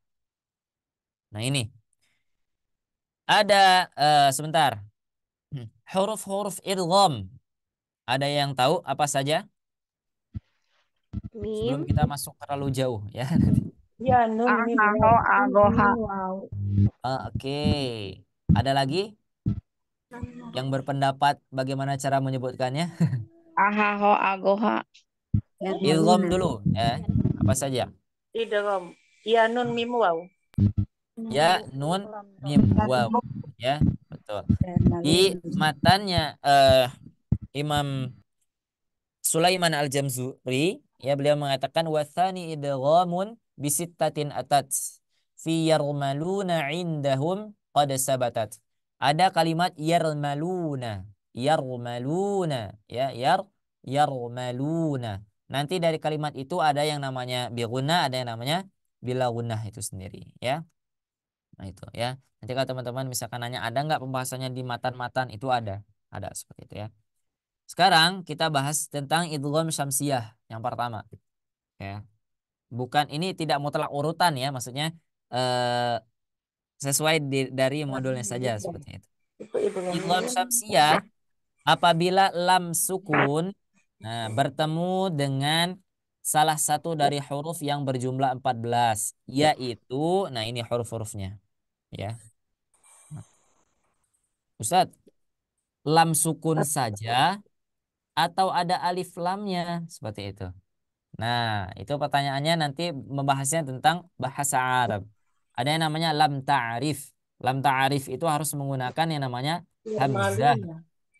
Nah, ini ada sebentar. Huruf-huruf idgham. Ada yang tahu apa saja? Sebelum Mim. kita masuk terlalu jauh ya. Ya, nun, mim, Ahaho, agoha. Oke. Ada lagi yang berpendapat bagaimana cara menyebutkannya? Ahaho, agoha. Idgham dulu ya. Apa saja? idgham. Ya, nun, mim, waw. Ya, nun, mim, waw. Ya, betul. Di matannya Imam Sulaiman Al-Jamzuri, ya beliau mengatakan wathani idghamun bisittatin atat fi yarmaluna indahum qad sabatat Ada kalimat yarmaluna, yarmaluna, ya, yarmaluna. Nanti dari kalimat itu ada yang namanya bigunah, ada yang namanya bila gunah itu sendiri, ya. Nah itu ya. Nanti kalau teman-teman misalkan nanya ada nggak pembahasannya di matan-matan, itu ada seperti itu ya. Sekarang kita bahas tentang idgham syamsiyah yang pertama, ya. Bukan, ini tidak mutlak urutan ya, maksudnya eh, sesuai dari modulnya saja seperti itu. Idgham syamsiyah apabila lam sukun bertemu dengan salah satu dari huruf yang berjumlah 14, yaitu, nah ini huruf-hurufnya ya. Ustadz, lam sukun saja atau ada alif lamnya seperti itu. Nah, itu pertanyaannya nanti membahasnya tentang bahasa Arab. Ada yang namanya lam ta'arif. Lam ta'arif itu harus menggunakan yang namanya hamzah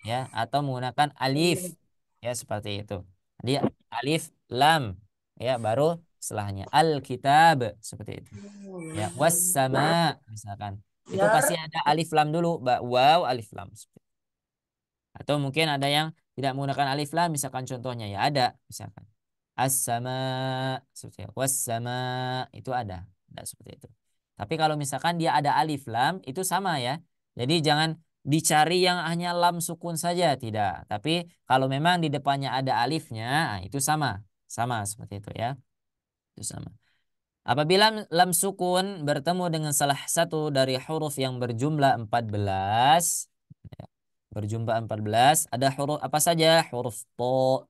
ya, atau menggunakan alif ya, seperti itu. Jadi alif lam ya, baru setelahnya al-kitab seperti itu. Ya, was-sama misalkan. Itu pasti ada alif lam dulu, waw alif lam. Atau mungkin ada yang tidak menggunakan alif lam, misalkan contohnya ya ada, misalkan as-sama seperti itu. Was-sama itu ada seperti itu. Tapi kalau misalkan dia ada alif lam itu sama ya. Jadi jangan dicari yang hanya lam sukun saja, tidak. Tapi kalau memang di depannya ada alifnya, itu sama seperti itu ya. Itu sama. Apabila lam sukun bertemu dengan salah satu dari huruf yang berjumlah 14, berjumlah 14, ada huruf apa saja? Huruf to,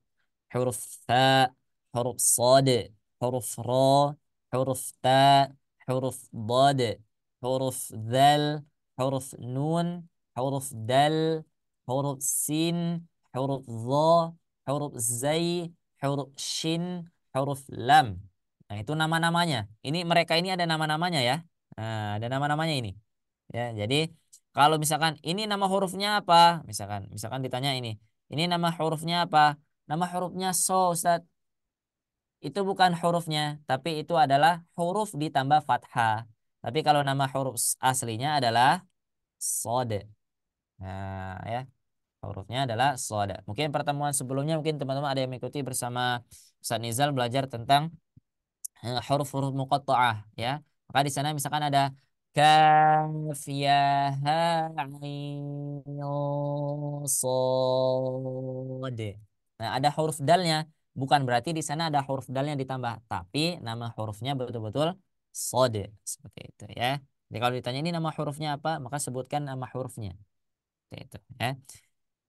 huruf ta, huruf sad, huruf ra, huruf ta, huruf dad, huruf zal, huruf nun, huruf dal, huruf sin, huruf dha, huruf zai, huruf shin, huruf lam. Nah, itu nama-namanya. Ini mereka ini ada nama-namanya ya. Nah, ada nama-namanya ini. Ya, jadi kalau misalkan ini nama hurufnya apa? Misalkan ditanya ini nama hurufnya apa? Nama hurufnya so, Ustaz. Itu bukan hurufnya, tapi itu adalah huruf ditambah fathah. Tapi kalau nama huruf aslinya adalah sod. Nah, ya. Hurufnya adalah sod. Mungkin pertemuan sebelumnya mungkin teman-teman ada yang mengikuti bersama Ustaz Nizal belajar tentang huruf-huruf muqatta'ah ya. Maka di sana misalkan ada kaf ya ha ain shad. Nah, ada huruf dalnya. Bukan berarti di sana ada huruf dalnya ditambah, tapi nama hurufnya betul-betul shad seperti itu ya. Jadi kalau ditanya ini nama hurufnya apa, maka sebutkan nama hurufnya. Seperti itu ya.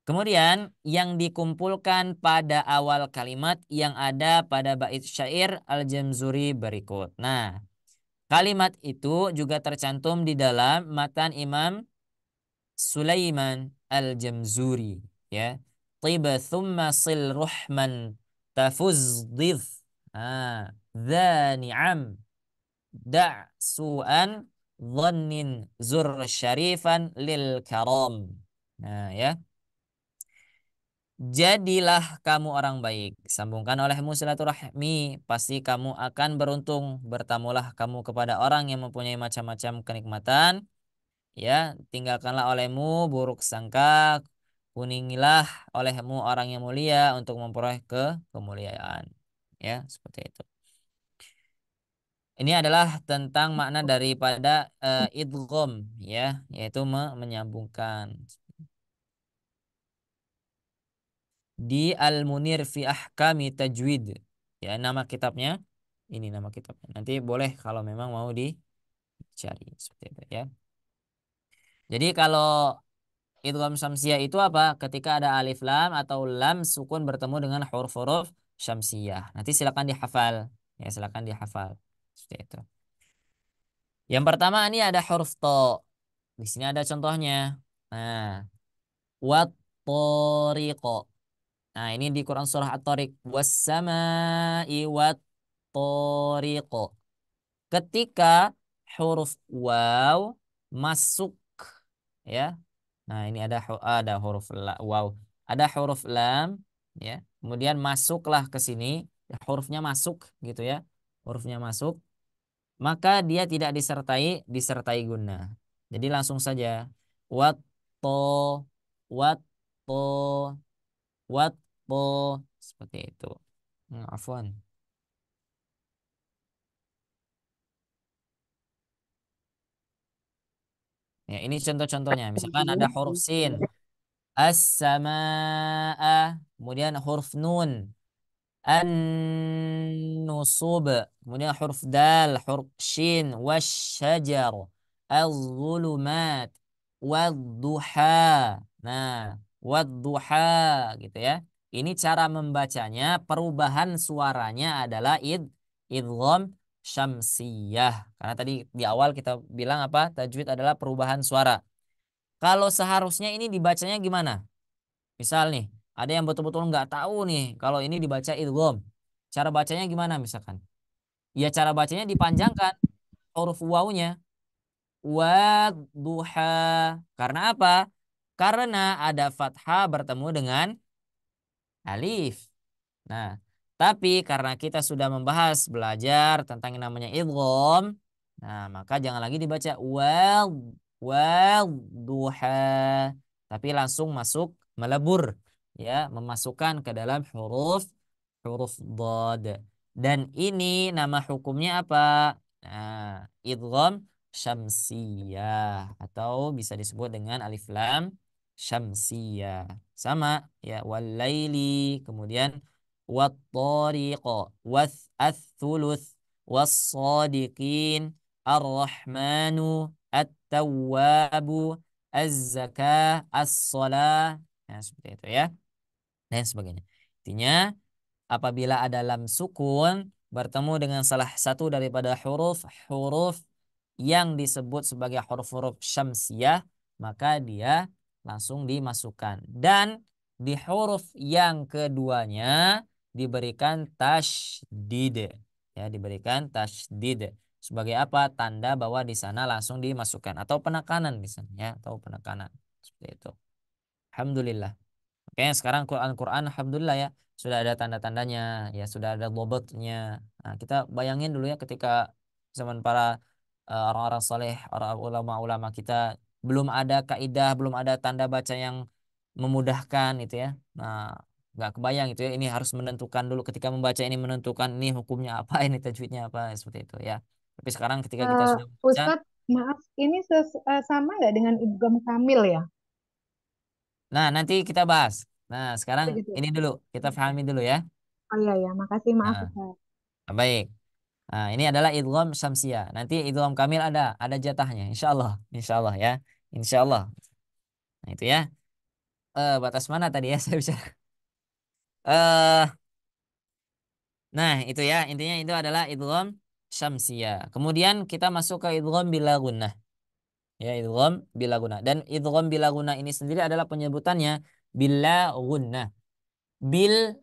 Kemudian yang dikumpulkan pada awal kalimat yang ada pada bait syair Al-Jamzuri berikut. Nah, kalimat itu juga tercantum di dalam matan Imam Sulaiman Al-Jamzuri ya. Tiba thumma sil ruhman tafuz dhif. Ah, dha ni'am da' su'an dhannin zur syarifan lil karam. Nah, ya. Jadilah kamu orang baik, sambungkan olehmu silaturahmi, pasti kamu akan beruntung. Bertamulah kamu kepada orang yang mempunyai macam-macam kenikmatan, ya. Tinggalkanlah olehmu buruk sangka, kuningilah olehmu orang yang mulia untuk memperoleh kemuliaan. Ya, seperti itu. Ini adalah tentang makna daripada idgham, ya, yaitu menyambungkan. Di Al-Munir fi Ahkami Tajwid. Ya, nama kitabnya. Ini nama kitabnya. Nanti boleh kalau memang mau dicari seperti itu ya. Jadi kalau idgham syamsiyah itu apa? Ketika ada alif lam atau lam sukun bertemu dengan huruf-huruf syamsiyah. Nanti silakan dihafal. Ya, silakan dihafal. Seperti itu. Yang pertama ini ada huruf to. Di sini ada contohnya. Nah, wat tariqa. Nah, ini di Quran surah At-Tariq. Was-samai wat-tariq. Ketika huruf waw masuk ya. Nah, ini ada huruf waw. Ada huruf lam ya. Kemudian masuklah ke sini, hurufnya masuk gitu ya. Hurufnya masuk, maka dia tidak disertai gunnah. Jadi langsung saja wat watto, watto, seperti itu. Afwan. Ya, ini contoh-contohnya. Misalkan ada huruf sin, as-samaa, kemudian huruf nun, an-nusub, kemudian huruf dal, huruf shin, wasyajar, az-zulumat, wadduha. Nah, wadduha gitu ya. Ini cara membacanya, perubahan suaranya adalah idgham syamsiyah. Karena tadi di awal kita bilang apa? Tajwid adalah perubahan suara. Kalau seharusnya ini dibacanya gimana? Misal nih, ada yang betul-betul nggak tahu nih kalau ini dibaca idgham. Cara bacanya gimana misalkan? Ya cara bacanya dipanjangkan huruf wawunya. Wadduha. Karena apa? Karena ada fathah bertemu dengan alif. Nah, tapi karena kita sudah membahas belajar tentang yang namanya idgham, nah maka jangan lagi dibaca wal duha, tapi langsung masuk melebur, ya, memasukkan ke dalam huruf huruf dhad. Dan ini nama hukumnya apa? Nah, idgham syamsiyah atau bisa disebut dengan alif lam syamsiyah. Sama ya, walaili, kemudian wattariq, wath-thuluth, was-sadiqin, ar-rahmanu, at-tawwabu, az-zakah, as-salah. Nah, seperti itu ya. Dan sebagainya. Intinya apabila ada lam sukun bertemu dengan salah satu daripada huruf-huruf yang disebut sebagai huruf-huruf syamsiyah, maka dia langsung dimasukkan. Dan di huruf yang keduanya diberikan tasydid. Ya, diberikan tasydid. Sebagai apa? Tanda bahwa di sana langsung dimasukkan atau penekanan di sana ya, atau penekanan. Seperti itu. Alhamdulillah. Oke, sekarang Quran alhamdulillah ya sudah ada tanda-tandanya, ya sudah ada bobotnya. Nah, kita bayangin dulu ya ketika zaman para orang-orang soleh, orang ulama-ulama kita belum ada kaidah, belum ada tanda baca yang memudahkan itu ya. Nah, nggak kebayang itu ya. Ini harus menentukan dulu ketika membaca ini, menentukan ini hukumnya apa, ini tajwidnya apa, seperti itu ya. Tapi sekarang ketika kita sudah membaca, Ustadz, maaf, ini sama nggak dengan idgham kamil ya? nah nanti kita bahas. Nah, sekarang Begitu. ini dulu kita pahami dulu ya. Oh iya ya, makasih, maaf Nah, Ustadz. baik. Nah, ini adalah idgham syamsiyah. Nanti idgham kamil ada jatahnya, insyaallah, insyaallah ya, insyaallah. Nah, itu ya. Batas mana tadi ya saya bisa. Eh, nah, itu ya, intinya itu adalah idgham syamsiyah. Kemudian kita masuk ke idgham bila gunnah. Ya, idgham bila gunnah. Dan idgham bila gunnah ini sendiri adalah penyebutannya bila gunnah.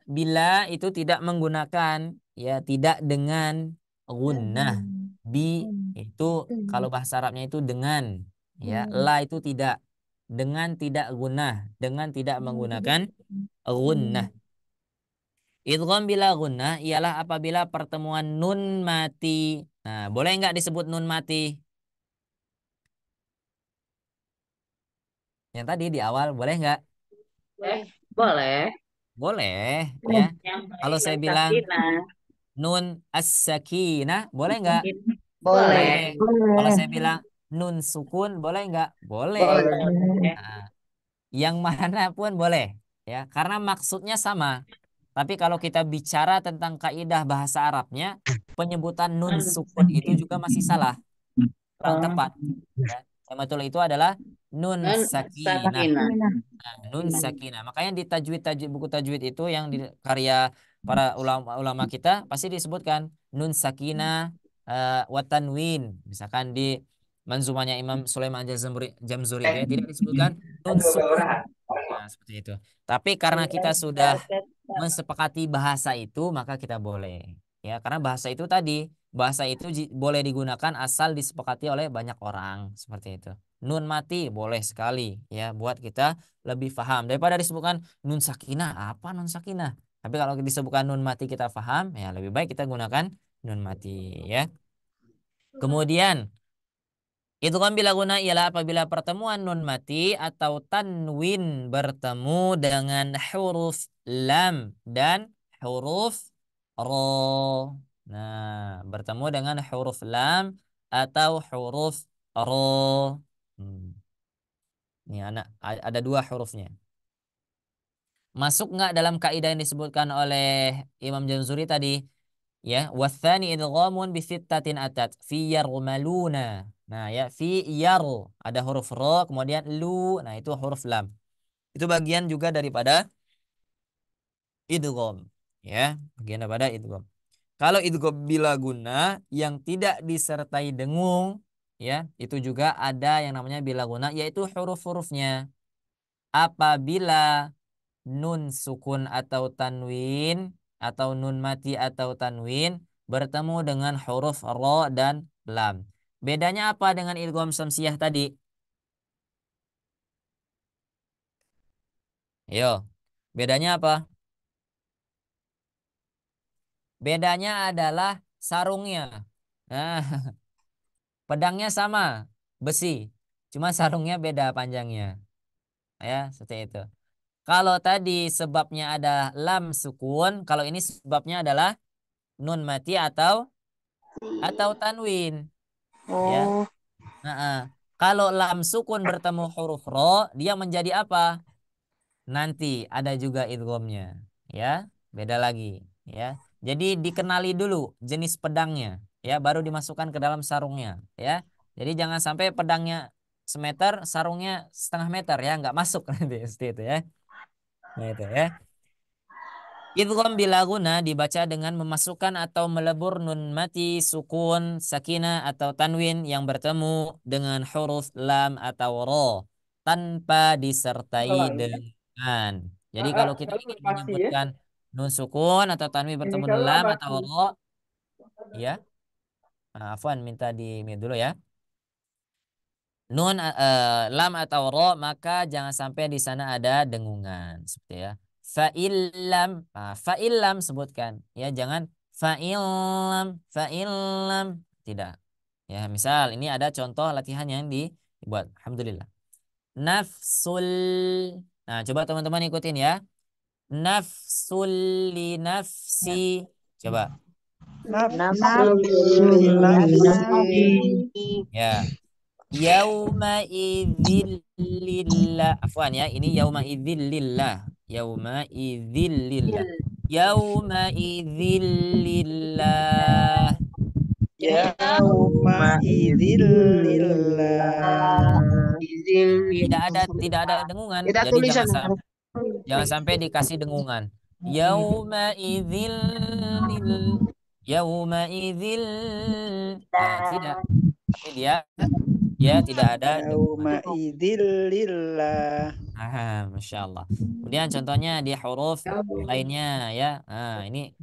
Bila itu tidak menggunakan, ya, tidak dengan gunnah. Bi itu kalau bahasa Arabnya itu dengan, ya. La itu tidak, dengan tidak gunnah, dengan tidak menggunakan gunnah. Idgham bila gunnah ialah apabila pertemuan nun mati. Nah, boleh nggak disebut nun mati? Yang tadi di awal boleh nggak? Boleh. Boleh, ya. Kalau saya bilang Sakinah. nun as-sakinah, boleh nggak? Boleh. Kalau saya bilang nun sukun, boleh nggak? Boleh. Boleh. Nah, yang mana pun boleh, ya. Karena maksudnya sama. Tapi kalau kita bicara tentang kaidah bahasa Arabnya, penyebutan nun sukun itu juga masih salah, kurang tepat. Ya. Yang betul itu adalah nun Nun sakinah. sakinah. Nun sakinah. Makanya di tajwid buku tajwid itu yang di karya para ulama kita pasti disebutkan nun sakinah wa tanwin. Misalkan di manzumanya Imam Sulaiman Jamzuri itu ya tidak disebutkan nun sukun. Nah, seperti itu. Tapi karena kita sudah mensepakati bahasa itu, maka kita boleh. Ya, karena bahasa itu tadi, bahasa itu boleh digunakan asal disepakati oleh banyak orang, seperti itu. Nun mati boleh sekali ya buat kita lebih paham daripada disebutkan nun sakinah. Apa nun sakinah? Tapi kalau disebutkan nun mati kita paham, ya lebih baik kita gunakan nun mati ya. Kemudian Idgham bila guna ialah apabila pertemuan nun mati atau tanwin bertemu dengan huruf lam dan huruf ro. Nah, bertemu dengan huruf lam atau huruf ro. Ini anak ada dua hurufnya. Masuk nggak dalam kaidah yang disebutkan oleh Imam Jamzuri tadi? Ya, wathani idghamun bi sittatin atat fi yarmaluna. Nah, ya fi yar ada huruf ro kemudian lu. Nah, itu huruf lam. Itu bagian juga daripada idgham. Ya, bagian daripada idgham. Kalau idgham bila guna yang tidak disertai dengung, ya, itu juga ada yang namanya bila guna yaitu huruf-hurufnya. Apabila nun sukun atau tanwin atau nun mati atau tanwin bertemu dengan huruf ro dan lam. Bedanya apa dengan idgham samsiyah tadi? Yo, bedanya apa? Bedanya adalah sarungnya. Nah, pedangnya sama, besi. Cuma sarungnya beda panjangnya. Ya, seperti itu. Kalau tadi sebabnya ada lam sukun, kalau ini sebabnya adalah nun mati atau tanwin. Ya. Oh, Kalau lam sukun bertemu huruf ro, dia menjadi apa? Nanti ada juga idghamnya. Ya, beda lagi. Ya. Jadi dikenali dulu jenis pedangnya. Ya, baru dimasukkan ke dalam sarungnya. Ya. Jadi jangan sampai pedangnya semeter, sarungnya setengah meter ya, nggak masuk nanti seperti itu ya. Nah itu ya. Idgham bila guna dibaca dengan memasukkan atau melebur nun mati, sukun, sakinah atau tanwin yang bertemu dengan huruf lam atau ro tanpa disertai dengan. Jadi kalau kita ingin menyebutkan nun sukun atau tanwin bertemu dengan lam atau ro, ya, afwan minta di mute dulu ya. Nun lam atau ro maka jangan sampai di sana ada dengungan seperti ya. Fa'illam sebutkan ya, jangan fa'illam tidak. Ya, misal ini ada contoh latihan yang dibuat. Alhamdulillah. Nafsul. Nah, coba teman-teman ikutin ya. Nafsul li nafsi. Coba. nafsu linafsi. Ya. Yauma idzillillah. Afwan ya, ini yauma idzillillah. Yauma idzillillah. Yauma idzillillah. Yauma idzillillah. Tidak ada dengungan. Tidak Jadi tulisan. jangan sampai dikasih dengungan. Yauma idzillil. Yauma idzil. Tidak. Tapi dia tidak ada dengungan. Yauma idzillillah. Masya Allah. Kemudian contohnya di huruf lainnya ya. Nah, ini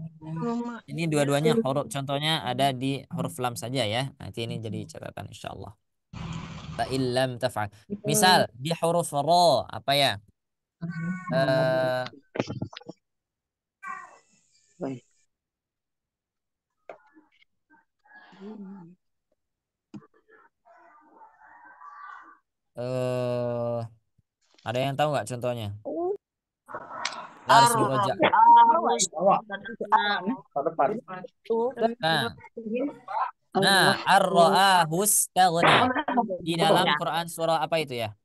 dua-duanya huruf contohnya ada di huruf lam saja ya. Nanti ini jadi catatan insya Allah. Fa'illam taf'al. Misal di huruf ro apa ya? Ada yang tahu nggak contohnya? Harus dirojak. Nah, ar-ra'ahu istaghna. Di dalam Quran surah apa itu ya?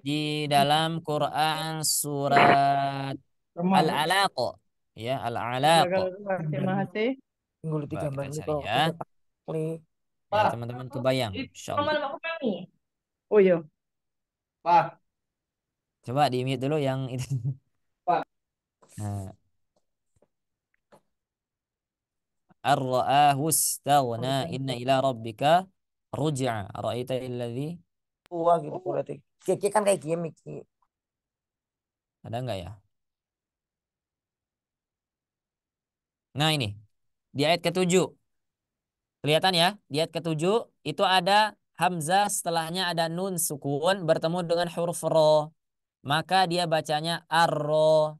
Di dalam Quran surat Al-Alaq. Ya, Al-Alaq. Coba kita cari ya. Ya, teman-teman kebayang. Insyaallah. Oh iya. Pak. Coba di-mute dulu yang itu. Nah. Ar-ra'ahu istaghna inna ila rabbika ruj'a. Ra'aita alladhi Wah gitu berarti. Kiki kan kayak gimmick. ada enggak ya? Nah ini di ayat ke-7. Kelihatan ya? Di ayat ke-7 itu ada hamzah setelahnya ada nun sukun bertemu dengan huruf ro. Maka dia bacanya ar-ro.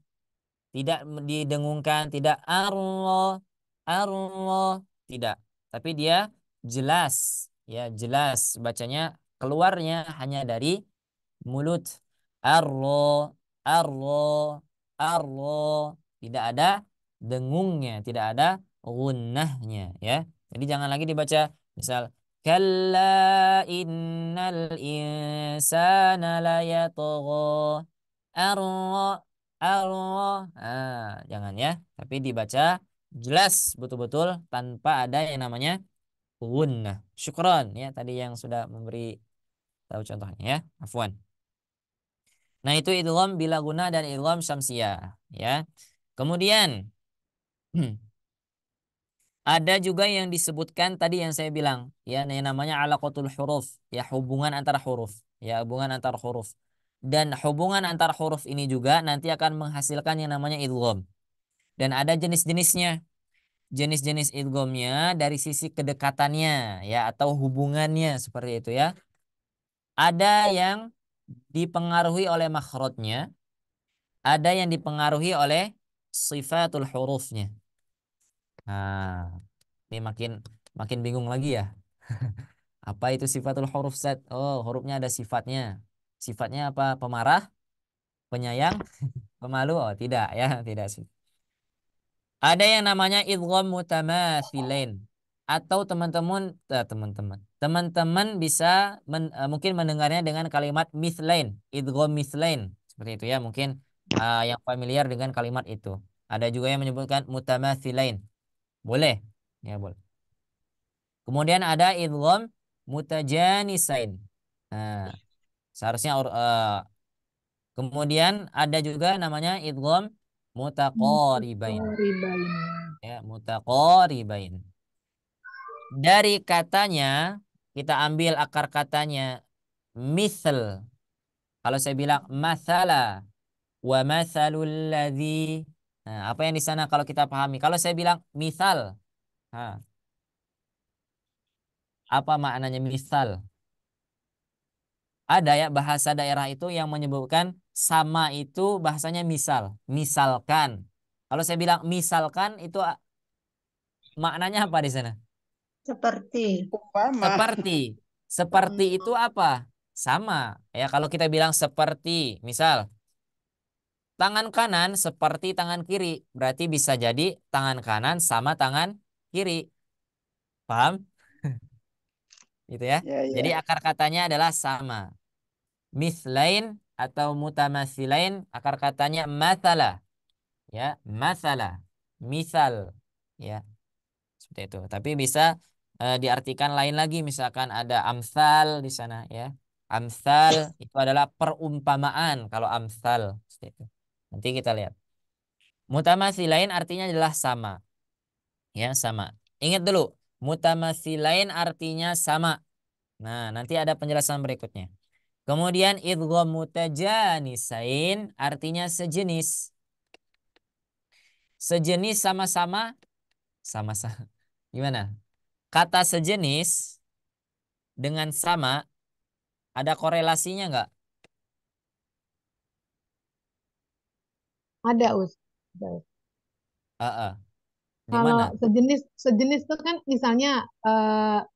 Tidak didengungkan, tidak ar-ro. Ar-ro, tidak. Tapi dia jelas Ya, jelas bacanya keluarnya hanya dari mulut. Arro, arro, arro. Tidak ada dengungnya, tidak ada gunnahnya ya. Jadi jangan lagi dibaca misal kalla innal insana layatgha. Arro, arro. Jangan ya, tapi dibaca jelas betul-betul tanpa ada yang namanya gunnah. Syukron ya tadi yang sudah memberi tahu contohnya ya. Afwan. Nah, itu idgham bila guna dan idgham syamsiyah ya. Kemudian ada juga yang disebutkan tadi yang saya bilang ya, yang namanya alaqatul huruf ya, hubungan antara huruf ya, hubungan antara huruf. Dan hubungan antara huruf ini juga nanti akan menghasilkan yang namanya idgham. Dan ada jenis-jenisnya. Jenis-jenis idghamnya dari sisi kedekatannya ya atau hubungannya seperti itu ya. Ada yang dipengaruhi oleh makhrajnya, ada yang dipengaruhi oleh sifatul hurufnya. Nah, ini makin makin bingung lagi ya. Apa itu sifatul huruf Zat? Oh, hurufnya ada sifatnya. Sifatnya apa? Pemarah, penyayang, pemalu? Oh, tidak ya, tidak sih. Ada yang namanya idgham mutamatsilain atau teman-teman bisa mungkin mendengarnya dengan kalimat mithlain, idgham mithlain seperti itu ya, mungkin yang familiar dengan kalimat itu. Ada juga yang menyebutkan mutamatsilain. Boleh. Ya, boleh. Kemudian ada idgham mutajanisain. Nah, seharusnya kemudian ada juga namanya idgham mutaqaribain. Ya, mutaqaribain. Dari katanya kita ambil akar katanya misal. Kalau saya bilang masala wa masalul ladzi. Nah, apa yang di sana kalau kita pahami? Kalau saya bilang misal. Nah, apa maknanya misal? Ada ya bahasa daerah itu yang menyebutkan sama itu bahasanya misal. Misalkan. Kalau saya bilang misalkan itu maknanya apa di sana? Seperti. Umpama. Seperti. Seperti itu apa? Sama. Ya, kalau kita bilang seperti, misal tangan kanan seperti tangan kiri, berarti bisa jadi tangan kanan sama tangan kiri. Paham? Gitu ya. Ya, Jadi ya. akar katanya adalah sama. Mislain atau mutamasilain, akar katanya mathala. Ya, mathala. Misal. Ya, seperti itu. Tapi bisa diartikan lain lagi, misalkan ada amsal di sana ya. Amsal itu adalah perumpamaan kalau amsal seperti itu. Nanti kita lihat. Mutamatsilain artinya adalah sama. Ya, sama. Ingat dulu, mutamatsilain artinya sama. Nah, nanti ada penjelasan berikutnya. Kemudian idgham mutajanisain artinya sejenis. Sejenis sama-sama sama-sama. Gimana? Kata sejenis dengan sama ada korelasinya nggak? Ada, Us. Ada, Us. Di Kalau mana? sejenis sejenis itu kan misalnya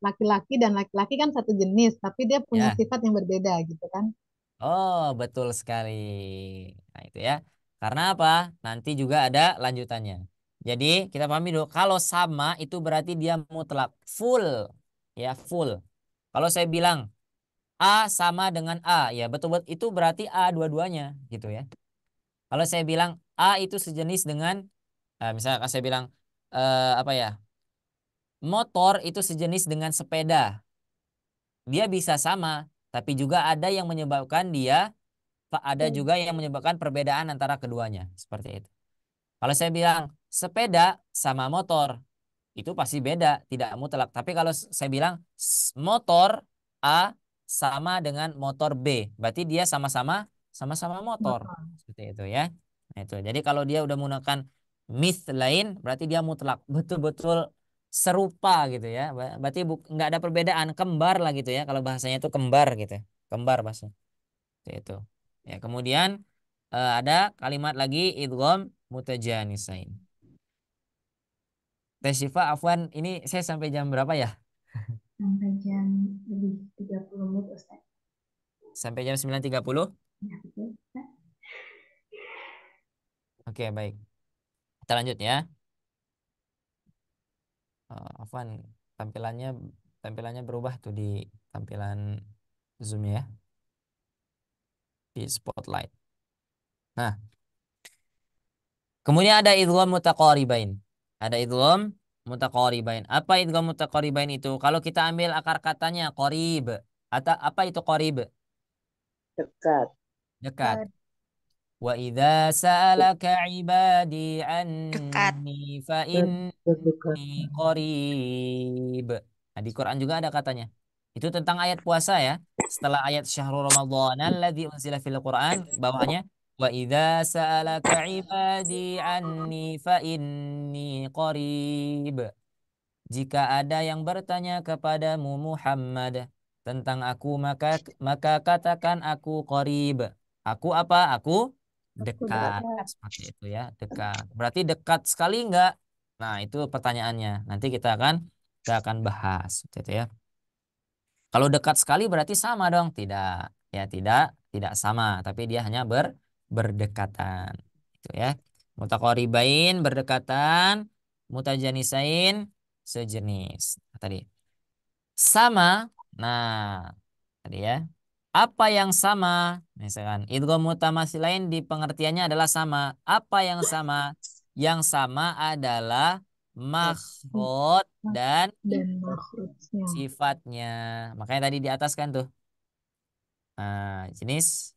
laki-laki dan laki-laki kan satu jenis, tapi dia punya Ya. sifat yang berbeda gitu kan. Oh, betul sekali. Nah, itu ya. Karena apa? Nanti juga ada lanjutannya. Jadi, kita pahami dulu. Kalau sama itu berarti dia mutlak. Full. Ya, full. Kalau saya bilang A sama dengan A. Ya, betul-betul itu berarti A dua-duanya. Gitu ya. Kalau saya bilang A itu sejenis dengan, misalnya saya bilang, apa ya? Motor itu sejenis dengan sepeda. Dia bisa sama. Tapi juga ada yang menyebabkan ada juga yang menyebabkan perbedaan antara keduanya. Seperti itu. Kalau saya bilang sepeda sama motor, itu pasti beda, tidak mutlak. Tapi kalau saya bilang motor A sama dengan motor B, berarti dia sama-sama motor. Seperti itu ya. Nah, itu. Jadi kalau dia udah menggunakan lain, berarti dia mutlak, betul-betul serupa gitu ya. Berarti nggak ada perbedaan, kembar lah gitu ya. Kalau bahasanya itu kembar gitu, kembar bahasa. Itu. Ya, kemudian ada kalimat lagi idgham mutajanisain. Teh Syifa, afwan, ini saya sampai jam berapa ya? Sampai jam Sampai jam 9.30. Oke, baik. Kita lanjut ya. Afwan, tampilannya berubah tuh di tampilan Zoom ya, di spotlight. Nah, kemudian ada idgham mutaqaribain. Ada idgham mutaqaribain. Apa idgham mutaqaribain itu? Kalau kita ambil akar katanya qarib. Atau apa itu qarib? Dekat. Dekat. Wa idza sa'alaka ibadi anni fa inni qarib. Nah, di Quran juga ada katanya. Itu tentang ayat puasa ya. Setelah ayat syahrul ramadhan alladzi unzila fil Quran, bawahnya wa idza sa'alaka ibadi anni fa inni qarib. Jika ada yang bertanya kepadamu Muhammad tentang aku, maka katakan aku qarib. Aku apa? Aku dekat. Seperti itu ya, dekat. Berarti dekat sekali enggak? Nah, itu pertanyaannya. Nanti kita akan bahas seperti itu ya. Kalau dekat sekali berarti sama dong? Tidak. Ya, tidak sama, tapi dia hanya berdekatan. Itu ya. Mutaqaribain berdekatan, mutajanisain sejenis. Tadi sama. Nah, tadi ya. Apa yang sama? Misalkan idgham mutamatsilain di pengertiannya adalah sama. Apa yang sama? Yang sama adalah makhraj dan makhrajnya. sifatnya. Makanya tadi di atas kan tuh. Nah, jenis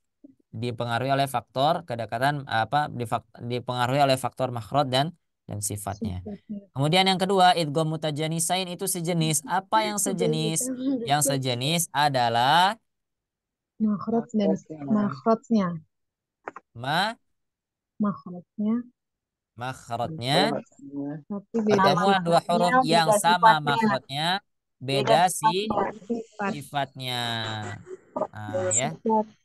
dipengaruhi oleh faktor kedekatan apa dipengaruhi oleh faktor makhraj dan sifatnya. Kemudian yang kedua, idgham mutajanisain itu sejenis. Apa yang sejenis? Yang sejenis adalah Makhraj dan makhrajnya. Makhrajnya. Makhrajnya. Tapi beda Pertemuan dua huruf yang beda sama sifatnya. makhrajnya, Beda beda si sifat. sifatnya. Nah, ya.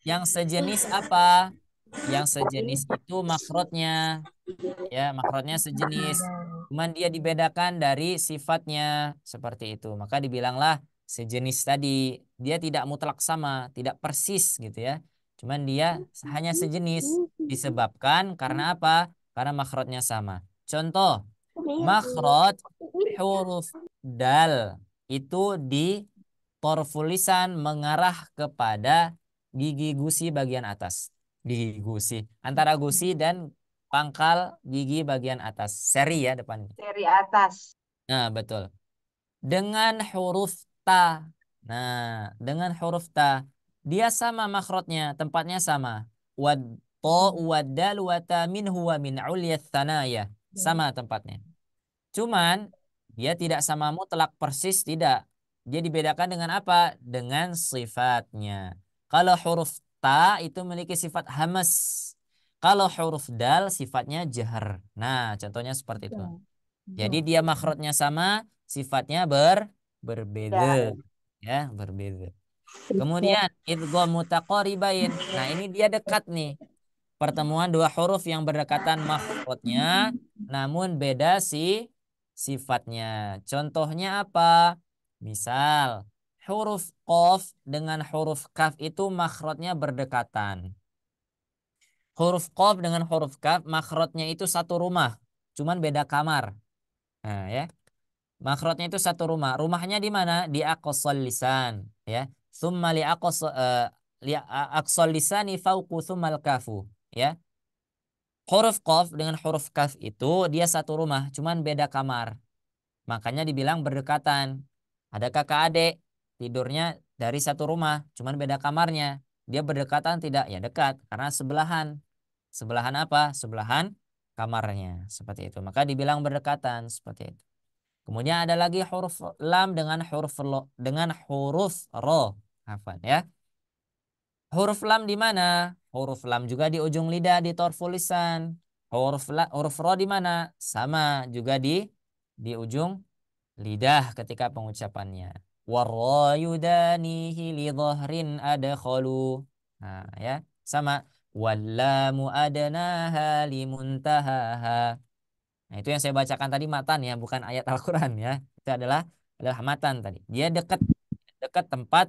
Yang sejenis apa? Yang sejenis itu makhrajnya. Ya, makhrajnya sejenis. Cuman dia dibedakan dari sifatnya seperti itu. Maka dibilanglah sejenis tadi. Dia tidak mutlak sama, tidak persis gitu ya. Cuman dia hanya sejenis. Disebabkan karena apa? Karena makhrajnya sama. Contoh, makhraj huruf dal itu di torful lisan mengarah kepada gigi gusi bagian atas. Gigi gusi. Antara gusi dan pangkal gigi bagian atas. Seri ya depannya. Dari atas. Nah, betul. Dengan huruf ta. Nah, dengan huruf ta. Dia sama makhrajnya, tempatnya sama. Wad to wad dal wa ta min huwa min ulyat thanaya. Sama tempatnya. Cuman dia tidak sama mutlak persis tidak. Dia dibedakan dengan apa? Dengan sifatnya. Kalau huruf ta itu memiliki sifat hamas. Kalau huruf dal sifatnya jahar. Nah, contohnya seperti itu. Jadi dia makhrajnya sama, sifatnya berbeda. Ya, berbeda. Kemudian idgham mutaqaribain. Nah, ini dia dekat nih. Pertemuan dua huruf yang berdekatan makhrajnya namun beda sifatnya. Contohnya apa? Misal, huruf qaf dengan huruf kaf itu makhrajnya berdekatan. Huruf qaf dengan huruf kaf makhrajnya itu satu rumah, cuman beda kamar. Nah, ya. Makhrajnya itu satu rumah. Rumahnya di mana? Di aqsal lisan, ya. Tsumma li aqsal lisani fauqu tsummal kafu, ya. Huruf qaf dengan huruf kaf itu dia satu rumah, cuman beda kamar. Makanya dibilang berdekatan. Ada kakak adik tidurnya dari satu rumah, cuman beda kamarnya. Dia berdekatan tidak? Ya dekat, karena sebelahan. Sebelahan apa? Sebelahan kamarnya. Seperti itu. Maka dibilang berdekatan seperti itu. Kemudian ada lagi huruf lam dengan huruf ro. Hafal ya. Huruf lam di mana? Huruf lam juga di ujung lidah di torful lisan. Huruf ro di mana? Sama juga di ujung lidah ketika pengucapannya. Warra yudanihi li dhahrin adkhalu. Nah, ya. Sama. Wallamu adnaha limuntahaha. Nah, itu yang saya bacakan tadi matan ya, bukan ayat Al-Qur'an ya. Itu adalah matan tadi. Dia dekat tempat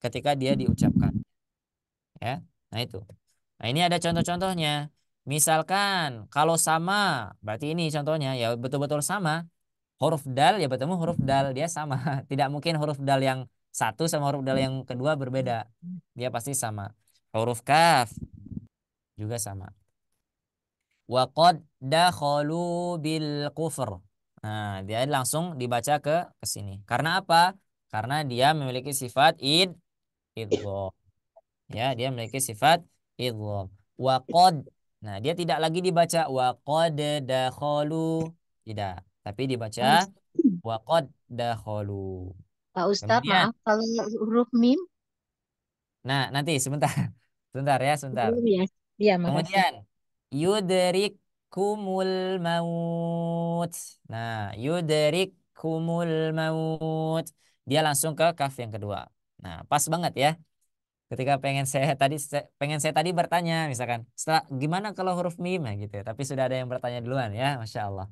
ketika dia diucapkan. Ya. Nah, itu. Nah, ini ada contoh-contohnya. Misalkan kalau sama, berarti ini contohnya ya betul-betul sama. Huruf dal ya bertemu huruf dal, dia sama. Tidak mungkin huruf dal yang satu sama huruf dal yang kedua berbeda. Dia pasti sama. Huruf kaf juga sama. Wa qad dakhalu bil kufr. Nah, dia langsung dibaca ke sini. Karena apa? Karena dia memiliki sifat idgham. Ya, dia memiliki sifat idgham. Wa qad. Nah, dia tidak lagi dibaca wa qad dakhalu. Tidak, tapi dibaca Pak Ustadz, wa qad dakhalu. Pak Ustadz, Kemudian, maaf kalau huruf mim nah nanti sebentar. Sebentar ya, sebentar. belum ya. Iya, makasih. Kemudian yudrikumul maut. Nah, yudrikumul maut. Dia langsung ke kaf yang kedua. Nah, pas banget ya. Ketika pengen saya tadi bertanya misalkan, setelah gimana kalau huruf mim nah, gitu. Tapi sudah ada yang bertanya duluan ya, Masya Allah.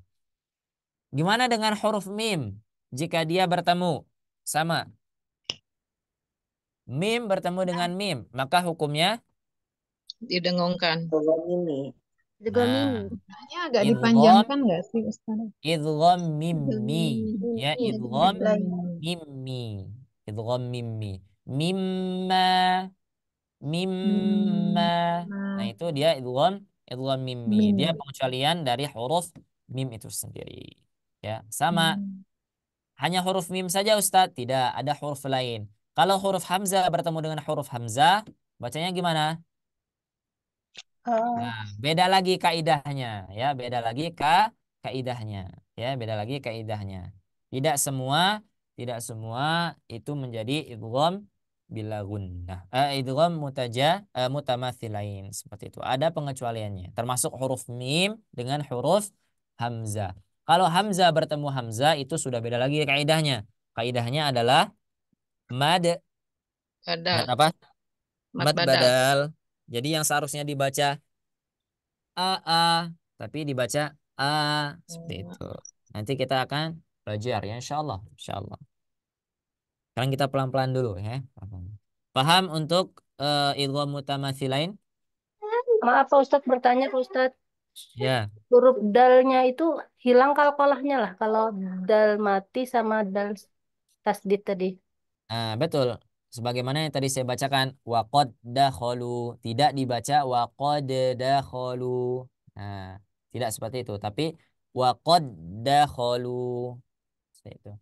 Gimana dengan huruf mim jika dia bertemu sama mim bertemu dengan mim, maka hukumnya Didengungkan. Juga nah mimi. Hanya agak idgham dipanjangkan nggak sih Ustaz? idgham mimmi ya idgham Mimi. mimmi idgham mimmi mimma mimma. Nah, itu dia idgham mimmi. Dia Mimi. pengecualian dari huruf mim itu sendiri. Ya, sama. Hanya huruf mim saja Ustadz, tidak ada huruf lain. Kalau huruf hamzah bertemu dengan huruf hamzah, bacanya gimana? Nah, beda lagi kaidahnya, ya, beda lagi kaidahnya, ya, beda lagi kaidahnya. Tidak semua, tidak semua itu menjadi idgham bila gunnah. Idgham mutamatsilain seperti itu. Ada pengecualiannya, termasuk huruf mim dengan huruf hamzah. Kalau hamzah bertemu hamzah itu sudah beda lagi kaidahnya. Kaidahnya adalah mad mad Badal. apa? Mat Mad badal. badal. Jadi yang seharusnya dibaca a tapi dibaca a seperti itu. Nanti kita akan belajar ya insyaallah, insyaallah. Sekarang kita pelan-pelan dulu ya. Paham untuk idgham mutamatsilain? Maaf Pak Ustadz bertanya Pak Ustadz. Ya. Huruf dalnya itu hilang kalkolahnya lah. Kalau dal mati sama dal tasdid tadi. Nah, betul. Sebagaimana yang tadi saya bacakan waqad dakhulu, tidak dibaca waqad dakhulu. Nah, tidak seperti itu, tapi waqad dakhulu. Seperti itu.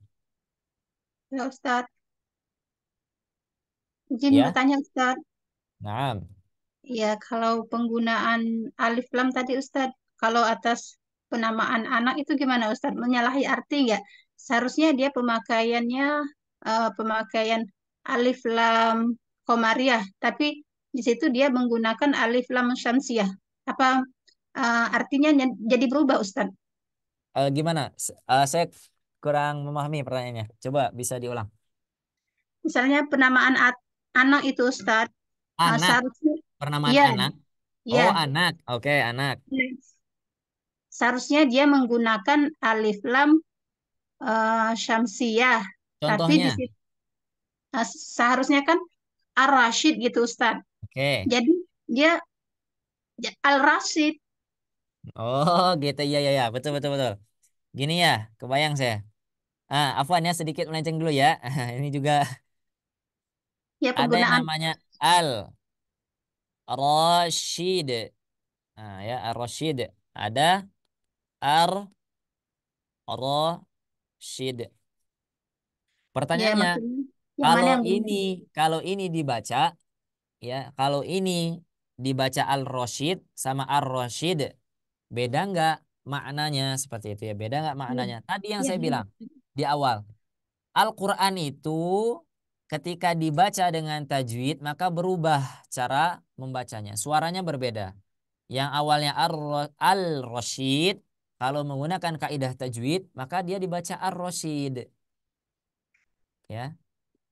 Ya Ustadz, izin Ya. bertanya Ustadz. Naam. Ya, kalau penggunaan alif lam tadi Ustadz, kalau atas penamaan anak itu gimana Ustadz? Menyalahi arti nggak? Seharusnya dia pemakaiannya pemakaian alif lam komariah, tapi di situ dia menggunakan alif lam syamsiah. Apa artinya jadi berubah Ustadz? Gimana? Saya kurang memahami pertanyaannya. Coba bisa diulang. Misalnya penamaan anak itu Ustadz, Anak, seharusnya, penamaan iya, anak. iya. Oh, anak. Oke, anak. Seharusnya dia menggunakan alif lam syamsiyah, tapi di Contohnya. situ seharusnya kan ar-rasyid gitu Ustaz. Oke. Jadi dia al-rasyid. Oh, gitu. Iya, iya, iya. Betul, betul, betul. Gini ya, kebayang saya. Afwan ya, sedikit melenceng dulu ya. Ini juga Ya ada yang penggunaan namanya al-rasyid. Nah, ya, ar-rasyid. Ada ar-rasyid. ya Pertanyaannya, maksudnya yang mana kalau yang benar? ini kalau ini dibaca ya, kalau ini dibaca al-rasyid sama ar-rasyid, beda nggak maknanya seperti itu ya? Beda nggak Ya, maknanya? Tadi yang ya, saya ya. bilang di awal, Al-Quran itu ketika dibaca dengan tajwid maka berubah cara membacanya. Suaranya berbeda. Yang awalnya al-rasyid, kalau menggunakan kaidah tajwid maka dia dibaca ar-rasyid. Ya.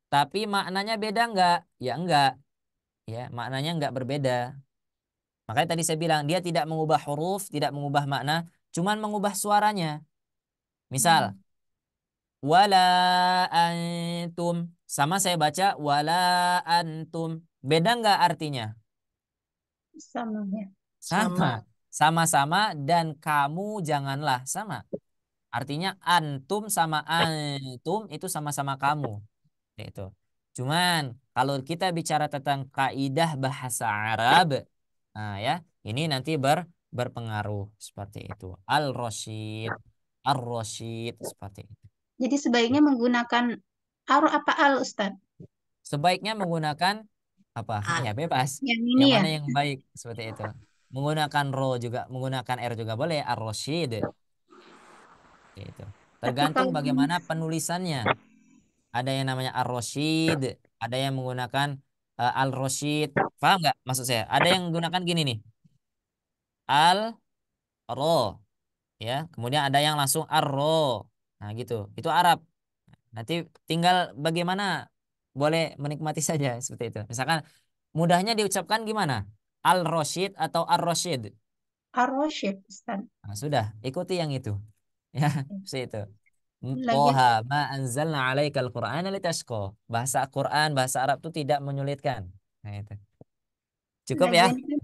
Tapi maknanya beda enggak? Ya enggak. Ya, maknanya enggak berbeda. Makanya tadi saya bilang dia tidak mengubah huruf, tidak mengubah makna, cuman mengubah suaranya. Misal, wala antum, sama saya baca wala antum. Beda enggak artinya? sama ya. Sama. Sama-sama dan kamu janganlah sama. Artinya antum sama antum itu sama-sama kamu. Itu. Cuman kalau kita bicara tentang kaidah bahasa Arab, nah ya, ini nanti berpengaruh seperti itu. Al-Rasyid, Ar-Rasyid seperti itu. Jadi sebaiknya menggunakan apa al Ustaz? Sebaiknya menggunakan apa? Ya bebas. Yang ini Yang ya. mana yang baik seperti itu. Menggunakan ro juga, menggunakan r juga boleh. Ar-Rasyid. Seperti itu. Tapi Tergantung kalau bagaimana penulisannya. Ada yang namanya Ar-Rasyid, ada yang menggunakan Al-Rasyid. Paham nggak maksud saya? Ada yang menggunakan gini nih. Al-Ro, ya. Kemudian ada yang langsung Ar-Ro. Nah, gitu. Itu Arab. Nanti tinggal bagaimana boleh menikmati saja seperti itu. Misalkan mudahnya diucapkan gimana? Al-Rasyid atau Ar-Rasyid. Ar-Rasyid Ustaz. Nah, sudah, ikuti yang itu. Ya, seperti itu. Lagian Toha ma anzalna alaikal Qur'ana litashqa. Bahasa Quran, bahasa Arab itu tidak menyulitkan. Nah, itu. Cukup ya? lagian kan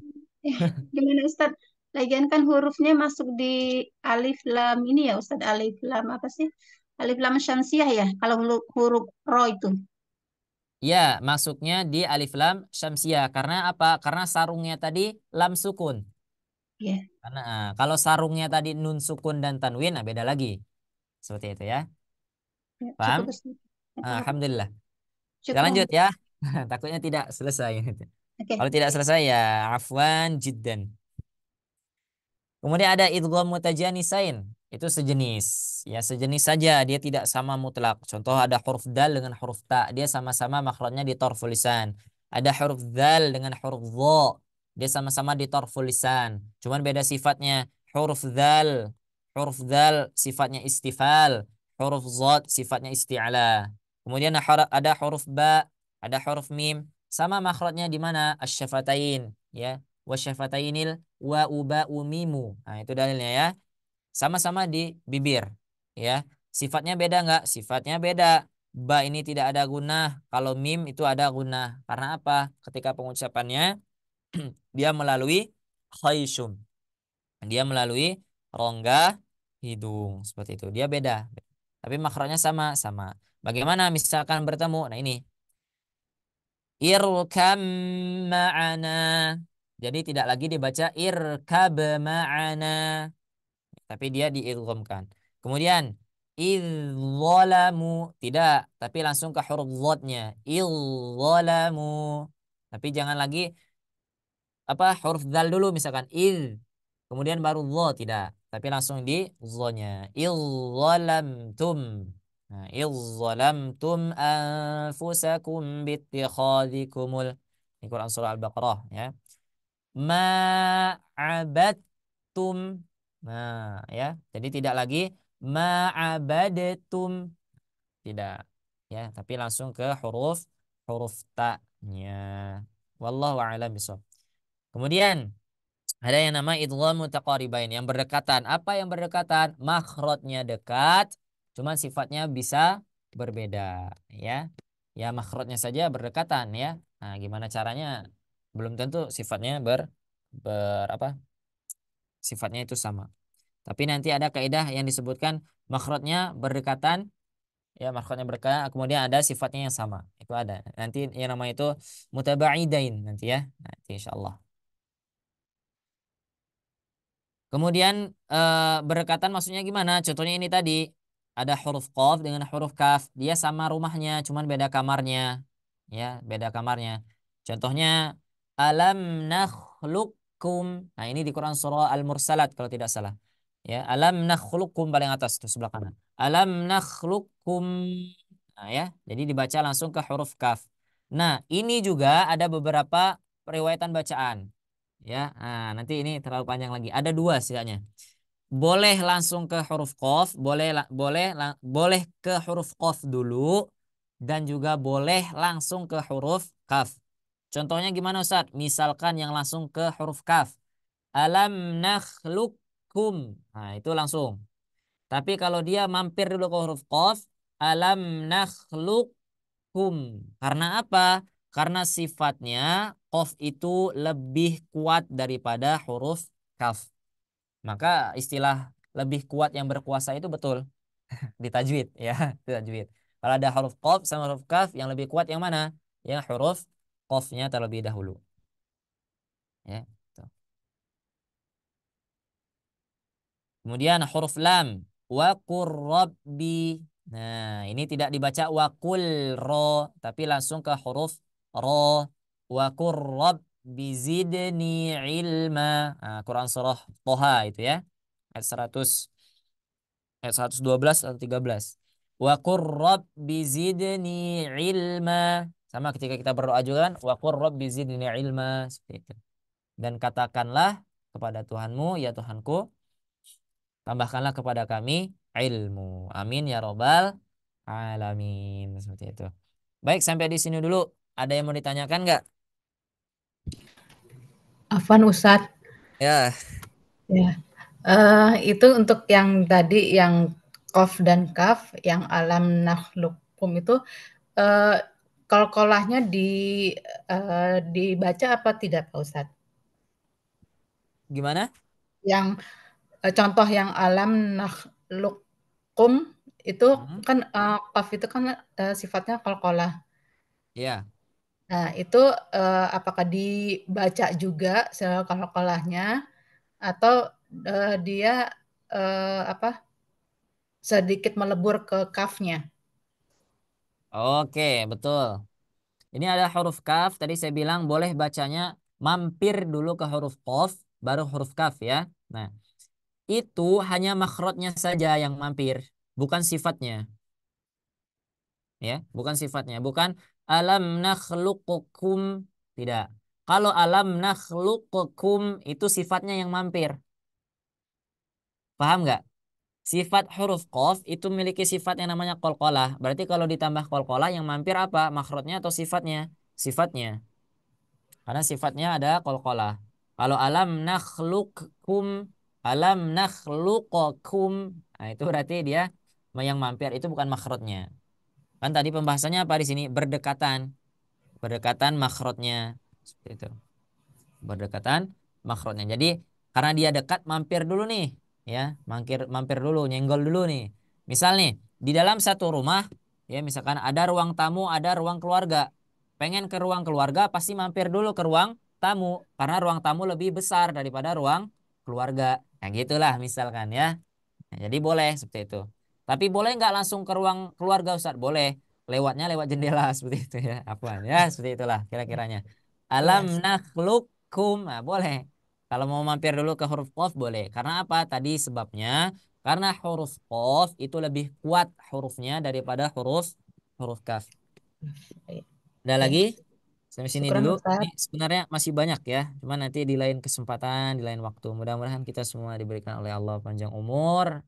gimana Ustaz? Lagian kan hurufnya masuk di alif lam ini ya Ustaz, alif lam apa sih? Alif lam syamsiah ya, kalau huruf ro itu. Ya, masuknya di alif lam syamsiah. Karena apa? Karena sarungnya tadi lam sukun. Ya, Karena kalau sarungnya tadi nun sukun dan tanwin, nah beda lagi. Seperti itu ya. ya, Paham? cukup Ustaz. Alhamdulillah. Kita Cukup. lanjut ya. Takutnya tidak selesai. Oke. Kalau tidak selesai ya afwan jiddan. Kemudian ada idgham mutajanisain. Itu sejenis. Ya, sejenis saja. Dia tidak sama mutlak. Contoh ada huruf dal dengan huruf ta. Dia sama-sama makhrajnya di torful lisan. Ada huruf dal dengan huruf dha. Dia sama-sama di torful lisan. Cuman beda sifatnya. Huruf dal sifatnya istifal. Huruf zat sifatnya isti'la. Kemudian ada huruf ba, ada huruf mim. Sama makhrajnya di mana? Asy-syafatain, ya. Wasyafatainil wa uba umimu. Nah, itu dalilnya ya. Sama-sama di bibir, ya. Sifatnya beda nggak? Sifatnya beda. Ba ini tidak ada gunah. Kalau mim itu ada gunah. Karena apa? Ketika pengucapannya dia melalui khayshum. Dia melalui rongga hidung. Seperti itu. Dia beda. Tapi makhrajnya sama-sama. Bagaimana misalkan bertemu? Nah, ini. Irkam ma'ana. Jadi tidak lagi dibaca irkab ma'ana, tapi dia diidghamkan. Kemudian idzalamu tidak, tapi langsung ke huruf dhatnya. Idzalamu. Tapi jangan lagi apa huruf dzal dulu misalkan kemudian baru dha tidak, tapi langsung di dha-nya. Idzalamtum. Nah, idzalamtum anfusakum bittikhadhikumul. Ini Quran surah Al-Baqarah ya. Ma'abadtum. Nah, ya. Jadi tidak lagi ma'abadtum. Tidak. Ya, tapi langsung ke huruf ta-nya. Wallahu a'lam bishawab. Kemudian ada yang nama idgham mutaqaribain yang berdekatan. Apa yang berdekatan? Makhrajnya dekat, cuman sifatnya bisa berbeda, ya. Ya makhrajnya saja berdekatan ya. Nah, gimana caranya? Belum tentu sifatnya apa? Sifatnya itu sama. Tapi nanti ada kaidah yang disebutkan makhrajnya berdekatan, ya makhrajnya berdekatan, kemudian ada sifatnya yang sama. Itu ada. Nanti yang nama itu mutabaidain nanti ya. Nanti insyaallah. Kemudian berdekatan maksudnya gimana? Contohnya ini tadi ada huruf qaf dengan huruf kaf, dia sama rumahnya, cuman beda kamarnya, ya beda kamarnya. Contohnya alam nakhluqukum. Nah ini di Quran surah Al-Mursalat kalau tidak salah. Ya alam nakhluqukum paling atas itu sebelah kanan. Alam nakhluqukum. Nah ya, jadi dibaca langsung ke huruf kaf. Nah ini juga ada beberapa periwayatan bacaan. Ya, nanti ini terlalu panjang lagi. Ada dua setidaknya. Boleh langsung ke huruf qaf, boleh ke huruf qaf dulu, dan juga boleh langsung ke huruf kaf. Contohnya gimana Ustaz? Misalkan yang langsung ke huruf kaf. Alam nakhluqukum. Nah, itu langsung. Tapi kalau dia mampir dulu ke huruf qaf, alam nakhluqukum. Karena apa? Karena sifatnya qaf itu lebih kuat daripada huruf kaf. Maka istilah lebih kuat yang berkuasa itu betul di tajwid ya, di tajwid. Kalau ada huruf qaf sama huruf kaf, yang lebih kuat yang mana? Yang huruf qafnya terlebih dahulu. Ya. Tuh. Kemudian huruf lam, wa qur rabbi. Nah, ini tidak dibaca wa qul ro, tapi langsung ke huruf ro. Wa qur rabbi zidni ilma. Nah, Quran surah Toha itu ya. Ayat 100, ayat 112 atau 13. Wa qur rabbi zidni ilma. Sama ketika kita berdoa juga kan, wa qur rabbi zidni ilma, seperti itu. Dan katakanlah kepada Tuhanmu, ya Tuhanku, tambahkanlah kepada kami ilmu. Amin ya robbal alamin. Seperti itu. Baik, sampai di sini dulu. Ada yang mau ditanyakan nggak? Afwan Ustadz. Ya. Ya. Itu untuk yang tadi yang qaf dan kaf, yang alam nakhluqkum itu qalqalahnya dibaca apa tidak Pak Ustadz? Gimana? Yang contoh yang alam nakhluqkum itu kan qaf itu kan sifatnya qalqalah. Ya. Nah, itu apakah dibaca juga qalqalahnya atau dia sedikit melebur ke kafnya? Oke, betul. Ini ada huruf kaf. Tadi saya bilang boleh bacanya mampir dulu ke huruf qaf, baru huruf kaf ya. Nah, itu hanya makhrajnya saja yang mampir, bukan sifatnya. Ya, bukan sifatnya. Bukan alam nakhluqukum. Tidak. Kalau alam nakhluqukum itu sifatnya yang mampir. Paham nggak? Sifat huruf qaf itu memiliki sifat yang namanya qalqalah. Berarti kalau ditambah qalqalah yang mampir apa? Makhrajnya atau sifatnya? Sifatnya. Karena sifatnya ada qalqalah. Kalau alam nakhluqakum, nah itu berarti dia yang mampir itu bukan makhrajnya. Kan tadi pembahasannya apa di sini? Berdekatan. Berdekatan makhrajnya. Seperti itu. Berdekatan makhrajnya. Jadi karena dia dekat, mampir dulu nih, ya, mampir dulu, nyenggol dulu nih. Misal nih, di dalam satu rumah, ya, misalkan ada ruang tamu, ada ruang keluarga. Pengen ke ruang keluarga, pasti mampir dulu ke ruang tamu, karena ruang tamu lebih besar daripada ruang keluarga. Yang gitulah misalkan ya. Nah, jadi boleh seperti itu. Tapi boleh nggak langsung ke ruang keluarga Ustaz? Boleh. Lewatnya lewat jendela seperti itu ya. Apaan ya, seperti itulah kira-kiranya. Alam nakhluqkum. Nah, boleh. Kalau mau mampir dulu ke huruf qaf boleh. Karena apa? Tadi sebabnya karena huruf qaf itu lebih kuat hurufnya daripada huruf kaf. Ada lagi? Sampai sini Syukran, dulu. Ustaz. Ini sebenarnya masih banyak ya. Cuma nanti di lain kesempatan, di lain waktu. Mudah-mudahan kita semua diberikan oleh Allah panjang umur.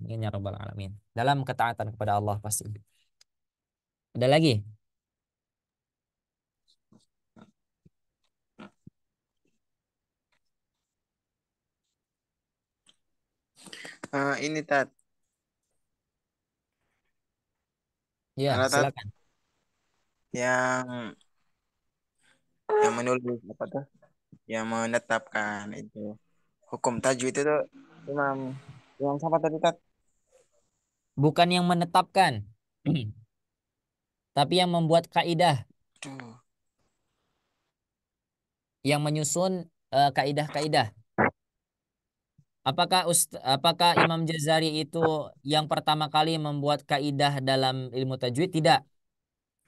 Amin ya rabbal alamin. Dalam ketaatan kepada Allah pasti. Ada lagi? Ini Tat. Ya, Halo, Tat. silakan. Yang menulis apa tuh? Yang menetapkan itu hukum tajwid itu Imam yang siapa tadi Tat? Bukan yang menetapkan, tapi yang membuat kaidah, yang menyusun kaidah-kaidah. Apakah Imam Jazari itu yang pertama kali membuat kaidah dalam ilmu tajwid? Tidak,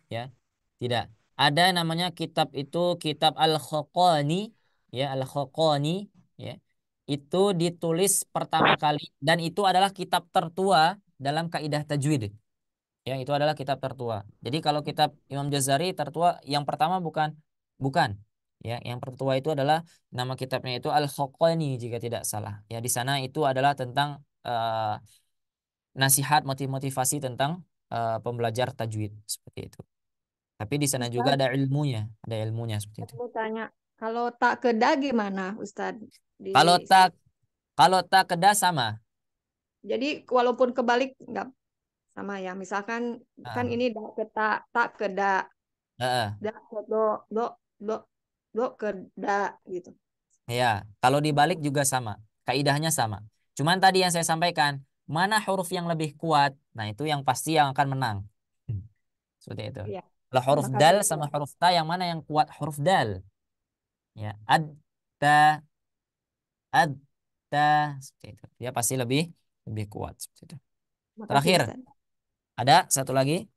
ya, tidak. Ada namanya kitab itu kitab Al-Khaqani, ya, Al-Khaqani, ya. Itu ditulis pertama kali dan itu adalah kitab tertua dalam kaidah tajwid. Ya, itu adalah kitab tertua. Jadi kalau kitab Imam Jazari tertua yang pertama bukan, bukan. Ya, yang tertua itu adalah nama kitabnya itu Al-Khaqani jika tidak salah. Ya, di sana itu adalah tentang nasihat motivasi tentang pembelajar tajwid seperti itu. Tapi di sana juga Ustadz, ada ilmunya seperti itu. mau tanya, kalau tak keda gimana, Ustadz? Kalau tak keda sama. Jadi walaupun kebalik nggak sama ya. Misalkan kan ini tak keda, Heeh. dak ke do, do ke da gitu. Ya, kalau dibalik juga sama. Kaidahnya sama. Cuman tadi yang saya sampaikan, mana huruf yang lebih kuat? Nah, itu yang pasti yang akan menang. Seperti itu. Iya. Kalau huruf Terima dal kasih, sama Ustaz. huruf ta, yang mana yang kuat? Huruf dal. Ya, ad, ta, ad, ta. Seperti itu. Dia pasti lebih lebih kuat. Seperti itu. Terima kasih, Terakhir, Ustaz. ada satu lagi.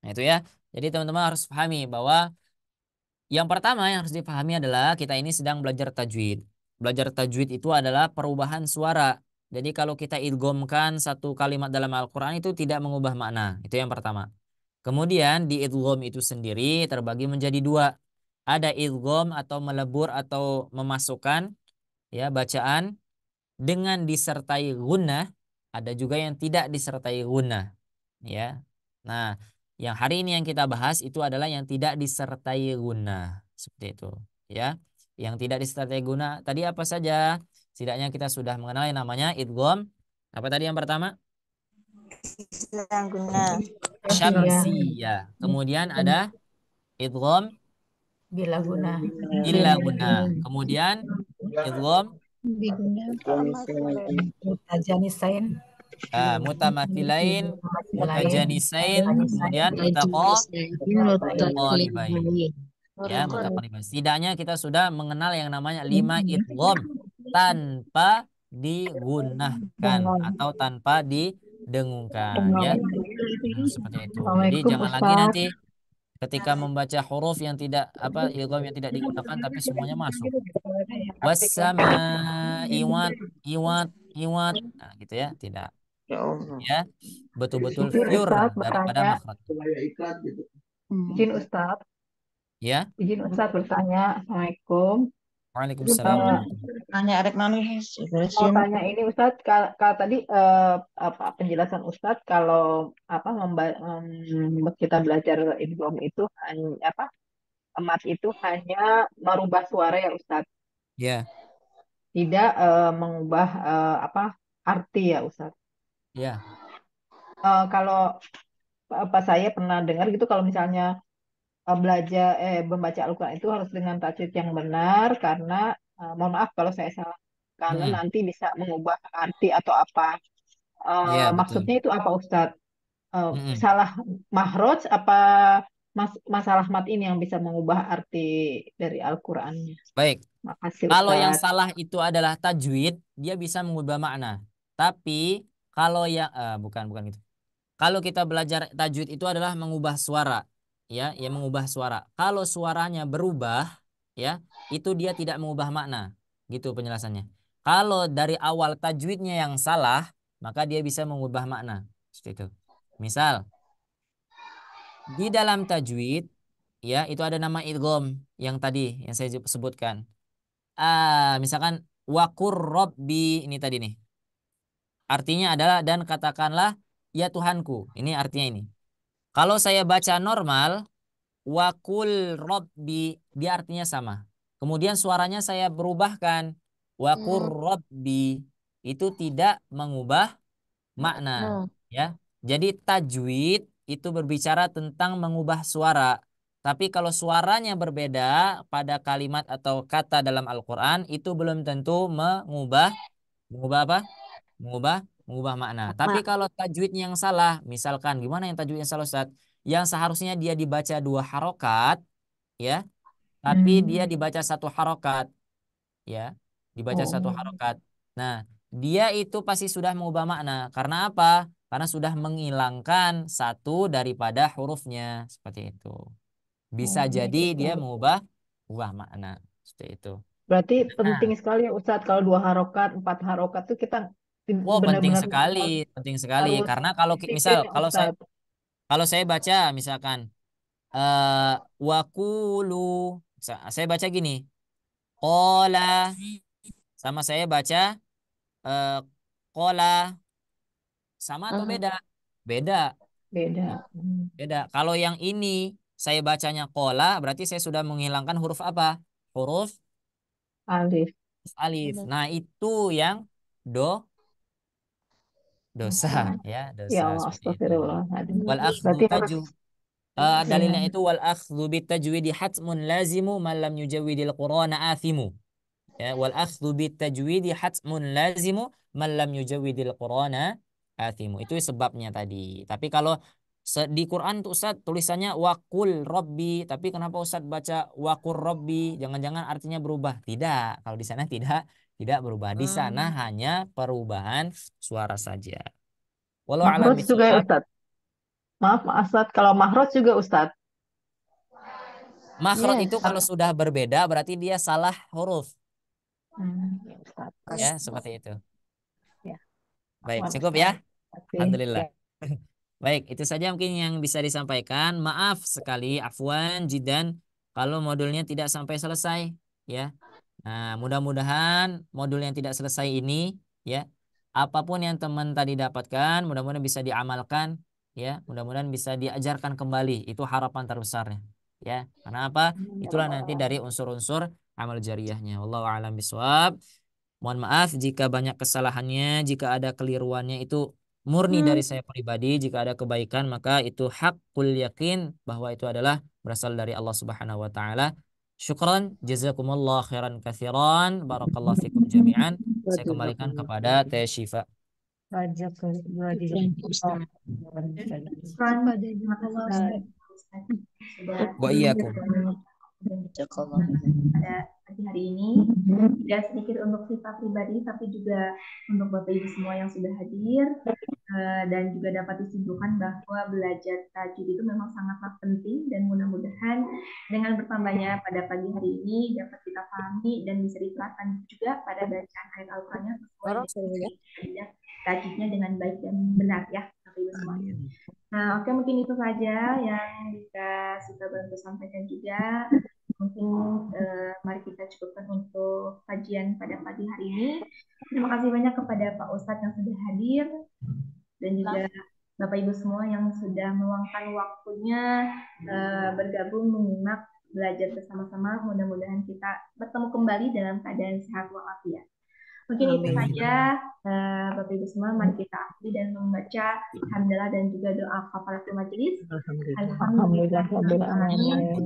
Nah, itu ya. Jadi teman-teman harus pahami bahwa yang pertama yang harus dipahami adalah kita ini sedang belajar tajwid. Belajar tajwid itu adalah perubahan suara. Jadi kalau kita idghamkan satu kalimat dalam Al-Quran itu tidak mengubah makna. Itu yang pertama. Kemudian di idgham itu sendiri terbagi menjadi dua. Ada idgham atau melebur atau memasukkan ya bacaan dengan disertai gunnah. Ada juga yang tidak disertai gunnah. Ya. Nah, yang hari ini yang kita bahas itu adalah yang tidak disertai guna. Seperti itu, ya. Yang tidak disertai guna tadi apa saja? Setidaknya kita sudah mengenal yang namanya idgham. Apa tadi yang pertama? Guna. Syamsiyah. Kemudian ada idgham Bila guna. illa guna. Kemudian idgham Mutajanisain. mutamathilain, Lain. mutajanisain, kemudian mutaqaribain. Ya, mutaqaribain. Setidaknya kita sudah mengenal yang namanya 5 idgham tanpa digunakan atau tanpa didengungkan, ya. Nah, seperti itu. Jadi Assalamualaikum jangan lagi Ustaz. nanti ketika membaca huruf yang tidak apa idgham yang tidak digunakan tapi semuanya masuk. Wassama iwat iwat. Nah, gitu ya. Tidak. Ya Allah. Ya. Betul-betul Izin pure Ustaz daripada bertanya. makhraj. Izin Ustaz. Ya. Izin Ustaz bertanya. Assalamualaikum. Waalaikumsalam warahmatullahi wabarakatuh. Nanya Arek nangis. Mau tanya ini Ustaz, kalau tadi apa penjelasan Ustaz kalau apa kita belajar idgham itu hanya apa mat itu hanya merubah suara ya Ustaz, Ya. tidak mengubah apa arti ya Ustaz. Ya. Kalau apa saya pernah dengar gitu kalau misalnya membaca Al-Quran itu harus dengan tajwid yang benar karena mohon maaf kalau saya salah karena Mm-mm. nanti bisa mengubah arti atau apa. Ya, betul. Maksudnya itu apa Ustadz? Mm-mm. Salah mahroj apa masalah mat ini yang bisa mengubah arti dari Al-Qurannya? Baik. Makasih Kalau yang Ustadz. salah itu adalah tajwid, dia bisa mengubah makna. Tapi kalau yang bukan itu. Kalau kita belajar tajwid itu adalah mengubah suara, ya, yang mengubah suara. Kalau suaranya berubah, ya, itu dia tidak mengubah makna. Gitu penjelasannya. Kalau dari awal tajwidnya yang salah, maka dia bisa mengubah makna. Seperti itu. Misal, di dalam tajwid, ya, itu ada nama idgham yang tadi yang saya sebutkan. Misalkan wakur robbi ini tadi nih. Artinya adalah dan katakanlah ya Tuhanku. Ini artinya ini. Kalau saya baca normal, wakul robbi, dia artinya sama. Kemudian suaranya saya berubahkan. Wakur robbi, itu tidak mengubah makna. Ya. Jadi tajwid itu berbicara tentang mengubah suara. Tapi kalau suaranya berbeda pada kalimat atau kata dalam Al-Quran, itu belum tentu mengubah apa? Mengubah makna. Tapi kalau tajwidnya yang salah, misalkan gimana yang tajwid yang salah Ustaz? Yang seharusnya dia dibaca 2 harokat, ya, tapi dia dibaca 1 harokat, ya, dibaca 1 harokat. Nah, dia itu pasti sudah mengubah makna. Karena apa? Karena sudah menghilangkan satu daripada hurufnya, seperti itu. Bisa jadi dia mengubah makna, seperti itu. Berarti Nah, penting sekali ya Ustadz kalau 2 harokat, 4 harokat tuh kita penting benar-benar sekali, penting sekali. harus Karena kalau disiplin misal ya Ustadz. kalau saya baca misalkan wakulu, saya baca gini, kola, sama saya baca kola, sama atau beda? Beda, Beda. beda. Kalau yang ini saya bacanya kola, berarti saya sudah menghilangkan huruf apa? Huruf Alif. alif. Nah itu yang do dosa Ya ya, dosa Allah, seperti itu. astagfirullahaladzim. Wal akhdhu Berarti harus tajwid. Dalilnya itu wal akhdhu bitajwidi hatmun lazimu man lam yujawwidil Qur'ana athimu. Ya, wal akhdhu bitajwidi hatmun lazimu man lam yujawwidil Qur'ana athimu. Itu sebabnya tadi. Tapi kalau di Quran tuh Ustaz tulisannya waqul rabbi, tapi kenapa Ustaz baca waqur rabbi? Jangan-jangan artinya berubah? Tidak. Kalau di sana tidak berubah. Di sana hanya perubahan suara saja. Walau alam Mahroj juga ya bisawab. Ustadz. Maaf, Ustadz. Kalau mahroj juga Ustadz. Makhraj Yes. itu kalau sudah berbeda berarti dia salah huruf. Ya, Ustadz. Ya, seperti itu. Ya. Baik, Afwan, cukup Ustadz. ya. Oke. Alhamdulillah. Ya. Baik, itu saja mungkin yang bisa disampaikan. Maaf sekali, afwan jidan kalau modulnya tidak sampai selesai, ya. Nah, mudah-mudahan modul yang tidak selesai ini, ya, apapun yang teman tadi dapatkan, mudah-mudahan bisa diamalkan, ya. Mudah-mudahan bisa diajarkan kembali. Itu harapan terbesarnya, ya. Karena apa? Itulah nanti dari unsur-unsur amal jariyahnya. Wallahu a'lam bishawab. Mohon maaf jika banyak kesalahannya, jika ada keliruannya itu murni dari saya pribadi. Jika ada kebaikan maka itu hakul yakin bahwa itu adalah berasal dari Allah Subhanahu wa taala. Syukran, jazakumullah khairan katsiran, barakallahu fikum jami'an. Saya kembalikan kepada Teh Syifa. Terima kasih Ustaz. Sudah Wa iyyakum. pada pagi hari ini. Tidak sedikit untuk Syifa pribadi, tapi juga untuk Bapak Ibu semua yang sudah hadir. Dan juga dapat disimpulkan bahwa belajar tajwid itu memang sangatlah penting, dan mudah-mudahan dengan bertambahnya pada pagi hari ini dapat kita pahami dan bisa diterapkan juga pada bacaan ayat Al-Qur'annya sesuai dengan tajwidnya dengan baik dan benar ya Bapak Ibu semua. Nah, oke, mungkin itu saja yang bisa kita bantu sampaikan juga. Mungkin mari kita cukupkan untuk kajian pada pagi hari ini. Terima kasih banyak kepada Pak Ustadz yang sudah hadir dan juga Bapak Ibu semua yang sudah meluangkan waktunya bergabung menyimak belajar bersama-sama. Mudah-mudahan kita bertemu kembali dalam keadaan sehat walafiat. Mungkin itu saja Bapak Ibu semua, mari kita akhiri dan membaca hamdalah dan juga doa kafaratul majelis. Alhamdulillah rabbil alamin.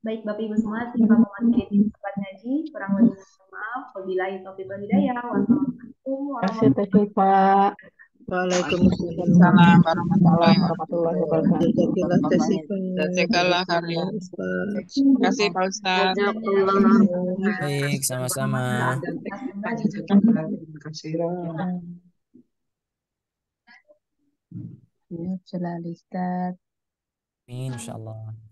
Baik Bapak Ibu semua, tiba mengakhiri tempat ngaji, kurang lebih maaf. Wabillahi taufiq wal hidayah. Wassalamualaikum warahmatullahi wabarakatuh. Waalaikumsalam warahmatullahi wabarakatuh. Jazakallah khairan. Terima kasih Pak Ustaz. Baik, sama-sama. Terima kasih. Ya, selalu Ustaz. Insyaallah.